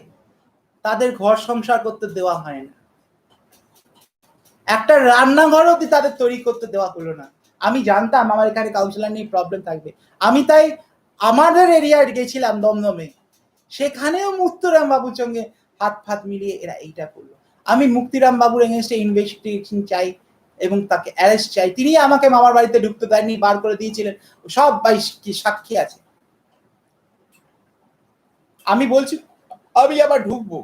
Speaker 1: তাদের ঘর সংসার করতে দেওয়া হয় না, একটা রান্নাঘর অব্দি তাদের তৈরি করতে দেওয়া হলো না। আমি জানতাম আমার এখানে কাউন্সিলর নিয়ে প্রবলেম থাকবে, আমি তাই আমাদের এরিয়ায় গেছিলাম দমদমে, সেখানেও মুক্তরাম বাবুর সঙ্গে হাত ফাত মিলিয়ে এরা এইটা করলো। আমি মুক্তিরাম বাবুর এগেনস্টে ইনভেস্টিগেশন চাই এবং তাকে অ্যারেস্ট চাই। তিনি আমাকে মামার বাড়িতে ঢুকতে দেননি, বার করে দিয়েছিলেন, সব সাক্ষী আছে। আমি বলছি আমি আবার ঢুকবো,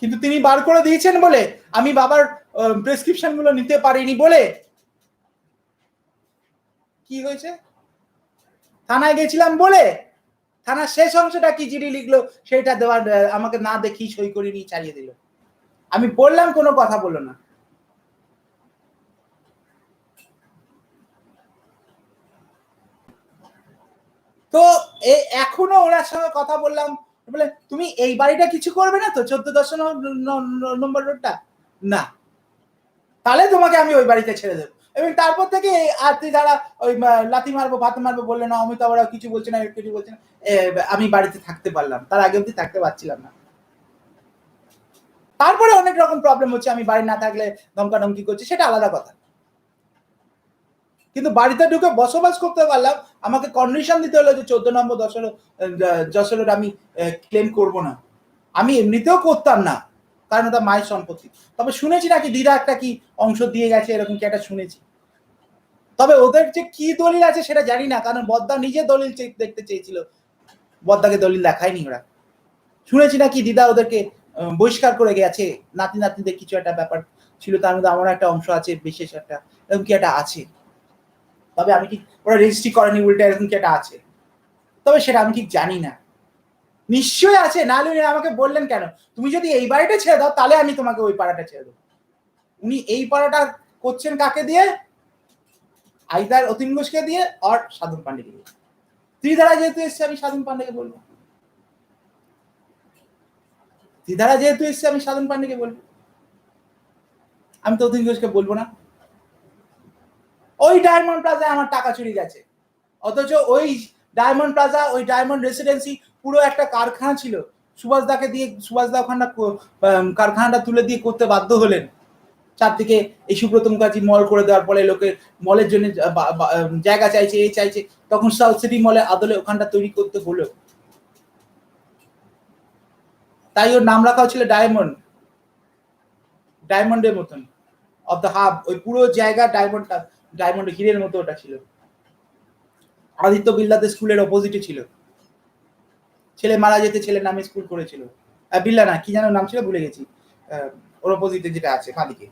Speaker 1: কিন্তু তিনি বার করে দিয়েছেন বলে, আমি বাবার প্রেসক্রিপশন গুলো নিতে পারিনি বলে কি হয়েছে, থানায় গেছিলাম বলে থানার শেষ অংশটা কি জিডি লিখলো সেটা দেওয়ার আমাকে না দেখি সই করে নিয়ে চালিয়ে দিল। আমি বললাম কোনো কথা বললো না। তো এখনো ওনার সঙ্গে কথা বললাম, বলে তুমি এই বাড়িটা কিছু করবে না তো 14 নম্বর রোডটা, না তাহলে তোমাকে আমি ওই বাড়িতে ছেড়ে দেবো। এবং তারপর থেকে আত্মী যারা ওই লাথি মারবো ভাত মারবো বললে না, অমিতাভ ওরা কিছু বলছে না, কিছু বলছে না, আমি বাড়িতে থাকতে পারলাম, তার আগে অব্দি থাকতে পারছিলাম না। তারপরে অনেক রকম প্রবলেম হচ্ছে, আমি বাড়ি না থাকলে ধমকাধমকি করছে, সেটা আলাদা কথা, কিন্তু বাড়িতে ঢুকে বসবাস করতে পারলাম। আমাকে কন্ডিশন দিতে হলো যে 14 নম্বর যশোরের আমি ক্লেম করব না। আমি এমনিতেও করতাম না, কারণ ওটা মায়ের সম্পত্তি। তবে শুনেছি নাকি দিদা একটা কি অংশ দিয়ে গেছে, এরকম কি একটা শুনেছি। তবে ওদের যে কি দলিল আছে সেটা জানি না, কারণ বদ্দা নিজে দলিল দেখতে চেয়েছিল, বদ্দাকে দলিল দেখায়নি ওরা। শুনেছি নাকি দিদা ওদেরকে বহিষ্কার করে গেছে, নাতি নাতনিদের কিছু একটা ব্যাপার ছিল, তার মধ্যে আমার একটা অংশ আছে, বিশেষ একটা এরকম কি একটা আছে। তবে আমি ঠিক ওরা রেজিস্ট্রি করেনি, উল্টা এরকম কি একটা আছে, তবে সেটা আমি ঠিক জানি না। নিশ্চয়ই আছে, নাহলে উনি আমাকে বললেন কেন তুমি যদি এই বাড়িটা ছেড়ে দাও তাহলে আমি তোমাকে ওই পাড়াটা ছেড়ে দেবো। উনি এই পাড়াটা করছেন কাকে দিয়ে, আইদার অতীন ঘোষকে দিয়ে আর সাধন পান্ডেকে দিয়ে। ত্রিধারা যেহেতু এসছে আমি সাধন পান্ডেকে বলবো, ত্রিধারা যেহেতু এসছে আমি সাধন পান্ডেকে বলবো, আমি তো অতীন ঘোষকে বলবো না। ওই ডায়মন্ড প্লাজায় আমার টাকা চুরি গেছে, অথচ ওই ডায়মন্ড প্লাজা, ওই ডায়মন্ড রেসিডেন্সি পুরো একটা কারখানা ছিল। সুভাষদাকে দিয়ে, সুভাষদা ওখানটা কারখানাটা তুলে দিয়ে করতে বাধ্য হলেন। চারদিকে এই সুব্রত মুখার্জি মল করে দেওয়ার পরে লোকের মলের জন্য জায়গা চাইছে, এই চাইছে, তখন সাউথ সিটি মলে আদলে ওখানটা তৈরি করতে হলো। তাই ওর নাম রাখা হচ্ছিল ডায়মন্ড, ডায়মন্ডের মতন অফ দ্য হাব। ওই পুরো জায়গা ডায়মন্ডটা, ডায়মন্ড হিরের মতো ওটা ছিল। আদিত্য বিল্লাতে স্কুলের অপোজিটে ছিল, ছেলে মারা যেতে ছেলের নামে স্কুল করেছিল। বিল্লা না, কি যেন নাম ছিল ভুলে গেছি, ওর অপোজিটে যেটা আছে বাঁদিকে,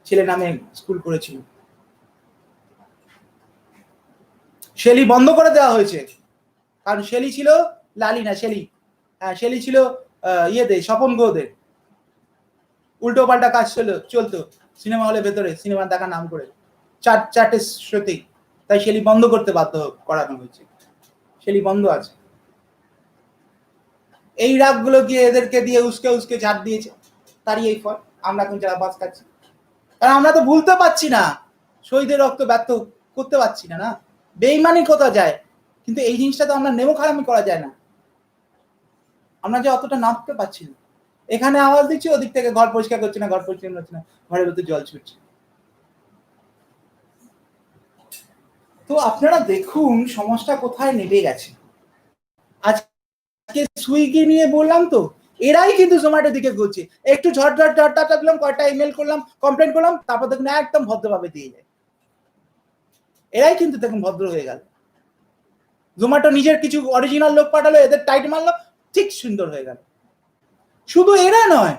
Speaker 1: ছেলের নামে স্কুল করেছিল। শেলি বন্ধ করে দেওয়া হয়েছে, কারণ শেলি ছিল লালি না শেলি, হ্যাঁ শেলি ছিল ইয়েদের স্বপন গৌদের, উল্টো পাল্টা কাজ চলতো সিনেমা হলের ভেতরে, সিনেমা দেখার নাম করে চারটে শোতেই, তাই শেলি বন্ধ করতে বাধ্য করানো হয়েছে। শেলি বন্ধ আছে। এই রাগগুলো গিয়ে এদেরকে দিয়ে উস্কে উস্কে ঝাড় দিয়েছে, তারই এই ফল। আমরা এখন যারা বাস খাচ্ছি, কারণ আমরা তো ভুলতে পারছি না, শহীদের রক্ত ব্যর্থ করতে পারছি না। না বেইমানি কোথা যায়, কিন্তু এই জিনিসটা তো আমরা নেমো খারামি করা যায় না, আমরা যে অতটা নামতে পারছি না। এখানে আওয়াজ দিচ্ছি, ওদিক থেকে ঘর পরিষ্কার করছে না, ঘর পরিষ্কার হচ্ছে না, ঘরের ভেতর জল ছুটছে। তো আপনারা দেখুন সমাজটা কোথায় নেমে গেছে। আজকে সুইগি নিয়ে বললাম তো, এরাই কিন্তু জোম্যাটোর দিকে ঘুরছে, একটু ঝটঝট দিলাম, কয়টা ইমেল করলাম, কমপ্লেন করলাম, তারপর দেখুন একদম ভদ্রভাবে দিয়ে যায়। এরাই কিন্তু দেখুন ভদ্র হয়ে গেল। জোম্যাটো নিজের কিছু অরিজিনাল লোক পাঠালো, এদের টাইট মারলো, ঠিক সুন্দর হয়ে গেল। শুধু এরা নয়,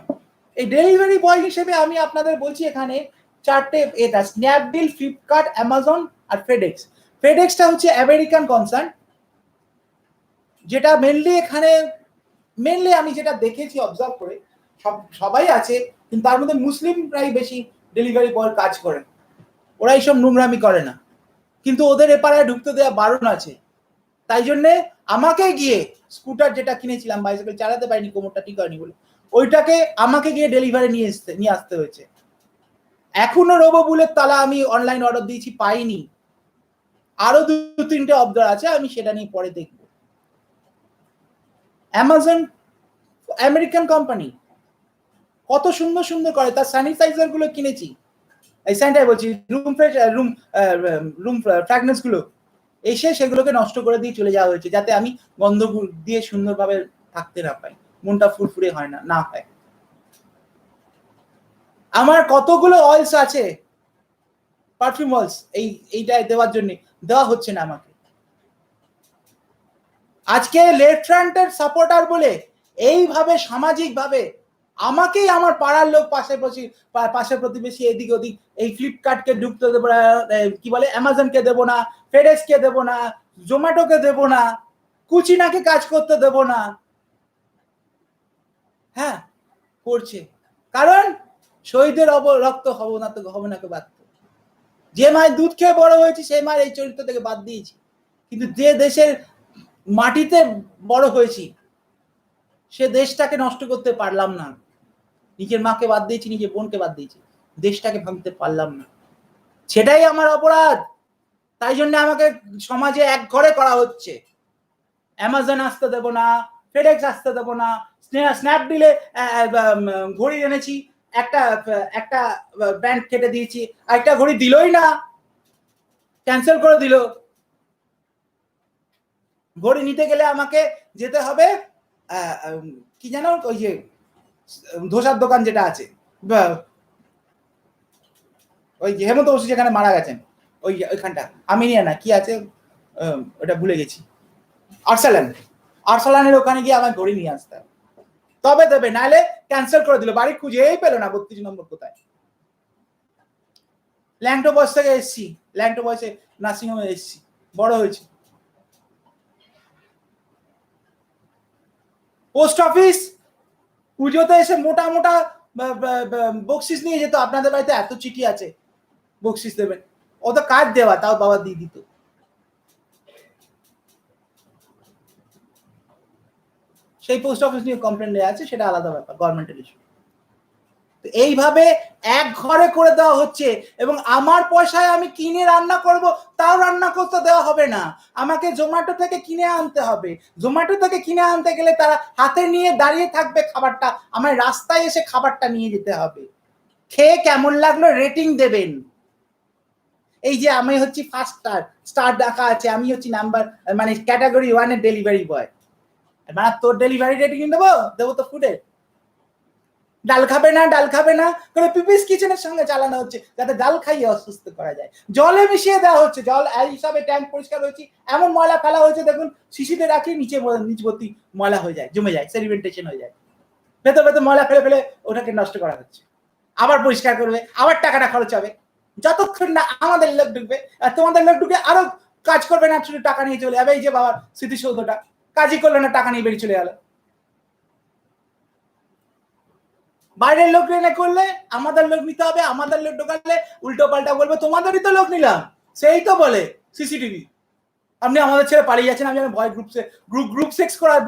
Speaker 1: এই ডেলিভারি বয় হিসেবে আমি আপনাদের বলছি এখানে চারটে, এটা স্ন্যাপডিল, ফ্লিপকার্ট, অ্যামাজন আর ফেডেক্স। ফেডেক্সটা হচ্ছে আমেরিকান কনসার্ন, যেটা মেনলি এখানে, মেনলি আমি যেটা দেখেছি অবজার্ভ করে, সবাই আছে, কিন্তু তার মধ্যে মুসলিমরাই বেশি ডেলিভারি বয় কাজ করে, ওরা এইসব নোংরামি করে না, কিন্তু ওদের এপাড়ায় ঢুকতে দেওয়া বারণ আছে। তাই জন্যে আমাকে গিয়ে স্কুটার যেটা কিনেছিলাম, বাইসাইকেল চালাতে পারিনি, কোমরটা ঠিক হয়নি বলে, ওইটাকে আমাকে গিয়ে ডেলিভারি নিয়ে আসতে হয়েছে। এখনো রোবো বুলের তালা আমি অনলাইন অর্ডার দিয়েছি, পাইনি, আরো 2-3টে অর্ডার আছে, আমি সেটা নিয়ে পরে দেখব। অ্যামাজন আমেরিকান কোম্পানি, কত সুন্দর সুন্দর করে, তার স্যানিটাইজার গুলো কিনেছি, এই স্যানিটাইজার বলছি, রুম ফ্রেগনেন্স গুলো, এসে সেগুলোকে নষ্ট করে দিয়ে চলে যাওয়া হয়েছে, যাতে আমি গন্ধ দিয়ে সুন্দরভাবে থাকতে না পাই, মনটা ফুরফুরে হয় না হয়। আমার কতগুলো অয়েলস আছে, পারফিউম অয়েলস, এইটা দেওয়ার জন্য দেওয়া হচ্ছে না আমাকে। আজকে লেফট ফ্রন্টের সাপোর্টার বলে এইভাবে সামাজিকভাবে আমাকেই আমার পাড়ার লোক, পাশে প্রতিবেশী, এদিক ওদিক, এই ফ্লিপকার্টকে ঢুকতে দেবো না, কি বলে অ্যামাজনকে দেবো না, ফেডেক্সকে দেবো না, জোম্যাটোকে দেবো না, কুচিনাকে কাজ করতে দেবো না, হ্যাঁ করছে। কারণ শহীদের রক্ত হবে না কে বাধ্য। যে মায়ের দুধ খেয়ে বড় হয়েছে সেই মায়ের এই চরিত্র থেকে বাদ দিয়েছি, কিন্তু যে দেশের মাটিতে বড় হয়েছি সে দেশটাকে নষ্ট করতে পারলাম না। নিজের মাকে বাদ দিয়েছি, নিজের বোনকে বাদ দিয়েছি, দেশটাকে ভাঙতে পারলাম না, সেটাই আমার অপরাধ। তাই জন্য আমাকে সমাজে এক ঘরে করা হচ্ছে। অ্যামাজন আসতে দেবো না, ফেডেক্স আসতে দেবো না, স্ন্যাপডিলে ঘড়ি এনেছি, একটা ব্র্যান্ড কেটে দিয়েছি, একটা ঘড়ি দিলই না, ক্যান্সেল করে দিল। ঘড়ি নিতে গেলে আমাকে যেতে হবে কি জানো, ওই যে ধোসার দোকান যেটা আছে, ওই যে হেমন্ত বসু যেখানে মারা গেছেন, ওইখানটা আমিনিয়া না কি আছে ওটা ভুলে গেছি, আরসালানের ওখানে গিয়ে আমার ঘড়ি নিয়ে আসতে হবে, তবে দেবে, নাহলে ক্যান্সেল করে দিল। বাড়ি খুঁজেই পেলো না 32 নম্বর কোথায়। ল্যাংটো বয়স থেকে এসছি, ল্যাংটো বয়সে নার্সিংহোমে এসছি, বড় হয়েছি। পোস্ট অফিস পুজোতে এসে মোটা মোটা বকশিস নিয়ে যেত, আপনাদের বাড়িতে এত চিঠি আছে বকশিস দেবেন, ও তো কাজ দেওয়া, তাও বাবা দিয়ে দিত। সেই পোস্ট অফিস নিয়ে কমপ্লেন দেওয়া আছে, সেটা আলাদা ব্যাপার, গভর্নমেন্টের ইস্যু। এইভাবে এক ঘরে করে দেওয়া হচ্ছে, এবং আমার পয়সায় আমি কিনে রান্না করব, তাও রান্না করতে দেওয়া হবে না, আমাকে জোম্যাটো থেকে কিনে আনতে হবে। জোম্যাটো থেকে কিনে আনতে গেলে তারা হাতে নিয়ে দাঁড়িয়ে থাকবে খাবারটা, আমার রাস্তায় এসে খাবারটা নিয়ে যেতে হবে, খেয়ে কেমন লাগলো রেটিং দেবেন। এই যে আমি হচ্ছি ফার্স্ট স্টার ডাকা আছে, আমি হচ্ছি নাম্বার মানে ক্যাটাগরি 1 এর ডেলিভারি বয়, মানে তোর ডেলিভারি রেটিং দেবো তো ফুডে। ডাল খাবে না করে পিপিস কিচেনের সঙ্গে চালানো হচ্ছে, যাতে ডাল খাইয়ে অসুস্থ করা যায়। জলে মিশিয়ে দেওয়া হচ্ছে, জল এই হিসাবে ট্যাঙ্ক পরিষ্কার হয়েছে, এমন ময়লা ফেলা হয়েছে, দেখুন শিশিতে রাখি নিচ ভর্তি ময়লা হয়ে যায়, জমে যায়, সেডিমেন্টেশন হয়ে যায়, ভেতর ময়লা ফেলে ওটাকে নষ্ট করা হচ্ছে। আবার পরিষ্কার করবে, আবার টাকাটা খরচ হবে, যতক্ষণ না আমাদের লোক ঢুকবে। আর তোমাদের লোক ঢুকে আরো কাজ করবে না, শুধু টাকা নিয়ে চলে যাবে। এই যে বাবার স্মৃতিসৌধটা কাজই করলো না, টাকা নিয়ে বেরিয়ে চলে গেল। বাইরের লোক এনে করলে আমাদের লোক নিতে হবে, আমাদের লোক ঢোকালে উল্টো পাল্টা বলবে তোমাদেরই তো লোক নিলাম, সেই তো বলে সিসিটিভি। আপনি আমাদের ছেড়ে পালিয়ে যাচ্ছেন, আমি ভয় গ্রুপ সেক্স করার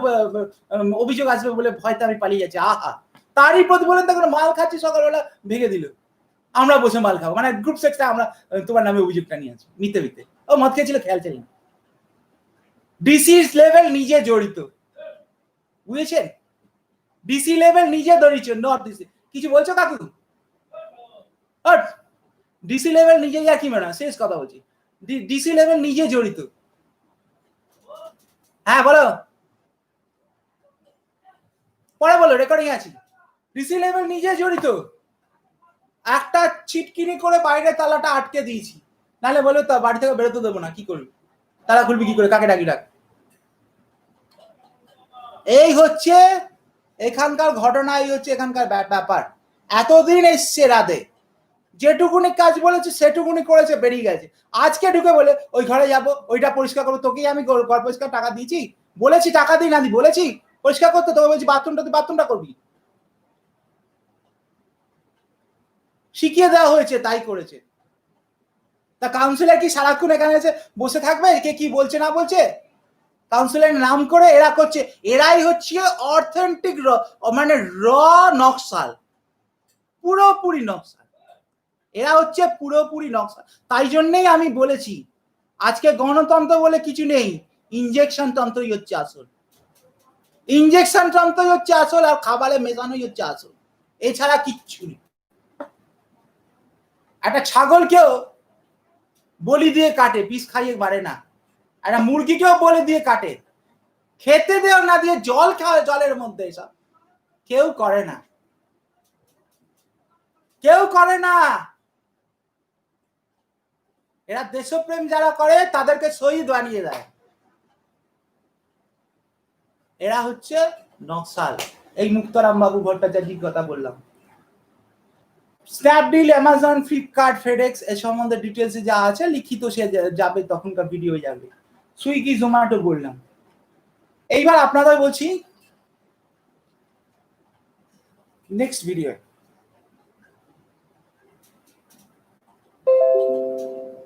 Speaker 1: অভিযোগ আসবে বলে ভয়তে আমি পালিয়ে যাচ্ছি। আহা, তারই প্রতিফলন দেখুন, মাল খাচ্ছি সকালবেলা ভেঙে দিল, আমরা বসে মাল খাবো, মানে গ্রুপ সেক্সটা আমরা তোমার নামে অভিযোগটা নিয়ে আসবো মিথ্যে। ও মদ খেয়েছিল, খেয়াল ছিল না। ডিসির লেভেল নিজে জড়িত, বুঝেছেন? ডিসি লেভেল নিজে ধরেছে, নট ডিসি। কিছু বলছো কাকু? ডিসি লেভেল নিজে কি না, শেষ কথা বলছি, ডিসি লেভেল নিজে জড়িত। হ্যাঁ বলো, পরে বলো, রেকর্ডিং আছে। ডিসি লেভেল নিজে জড়িত, একটা ছিটকিনি করে বাইরে তালাটা আটকে দিয়েছি, নাহলে বলো তো বাড়ি থেকে বেরোতে দেবো না, কি করবি? তালা খুলবি কি করে, কাকে ডাকি ডাক? এই হচ্ছে এখানকার ঘটনা, এই হচ্ছে এখানকার ব্যাপার। এতদিন এসছে রাতে, যেটুকুনি কাজ বলেছে সেটুকুনি করেছে, বেরিয়ে গেছে। আজকে ঢুকে বলে ওই ঘরে যাবো, ওইটা পরিষ্কার করবো, তোকেই আমি ঘর পরিষ্কার টাকা দিয়েছি, বলেছি টাকা দিই না দি, বলেছি পরিষ্কার করতে, তোকে বলছি বাথরুমটা করবি, শিখিয়ে দেওয়া হয়েছে, তাই করেছে। তা কাউন্সিলর কি সারাক্ষণ এখানে এসে বসে থাকবে কে কি বলছে না বলছে? কাউন্সিলের নাম করে এরা করছে, এরাই হচ্ছে অথেন্টিক মানে র নকশাল, পুরোপুরি নকশাল, এরা হচ্ছে পুরোপুরি নকশাল। তাই জন্যই আমি বলেছি আজকে গণতন্ত্র বলে কিছু নেই, ইনজেকশন তন্ত্রই হচ্ছে আসল, ইনজেকশন তন্ত্রই হচ্ছে আসল, আর খাবারে মেশানোই হচ্ছে আসল, এছাড়া কিচ্ছু নেই। একটা ছাগলকেও বলি দিয়ে কাটে, পিস খাইয়ে বাড়ে না, একটা মুরগিকেও বলে দিয়ে কাটে, খেতে দেও না দিয়ে জল খাওয়া, জলের মধ্যে এসব কেউ করে না, কেউ করে না। এরা দেশপ্রেম যারা করে তাদেরকে শহীদ বানিয়ে দেয়। এরা হচ্ছে নকশাল। এই মুক্তারাম বাবু ভট্টাচার্যের কথা বললাম। স্ন্যাপডিল, অ্যামাজন, ফ্লিপকার্ট, ফেডেক্স এর সম্বন্ধে ডিটেলস যা আছে লিখিত সে যাবে, তখনকার ভিডিও যাবে। সুইগি, জোম্যাটো বললাম। এইবার আপনাদের বলছি নেক্সট ভিডিও।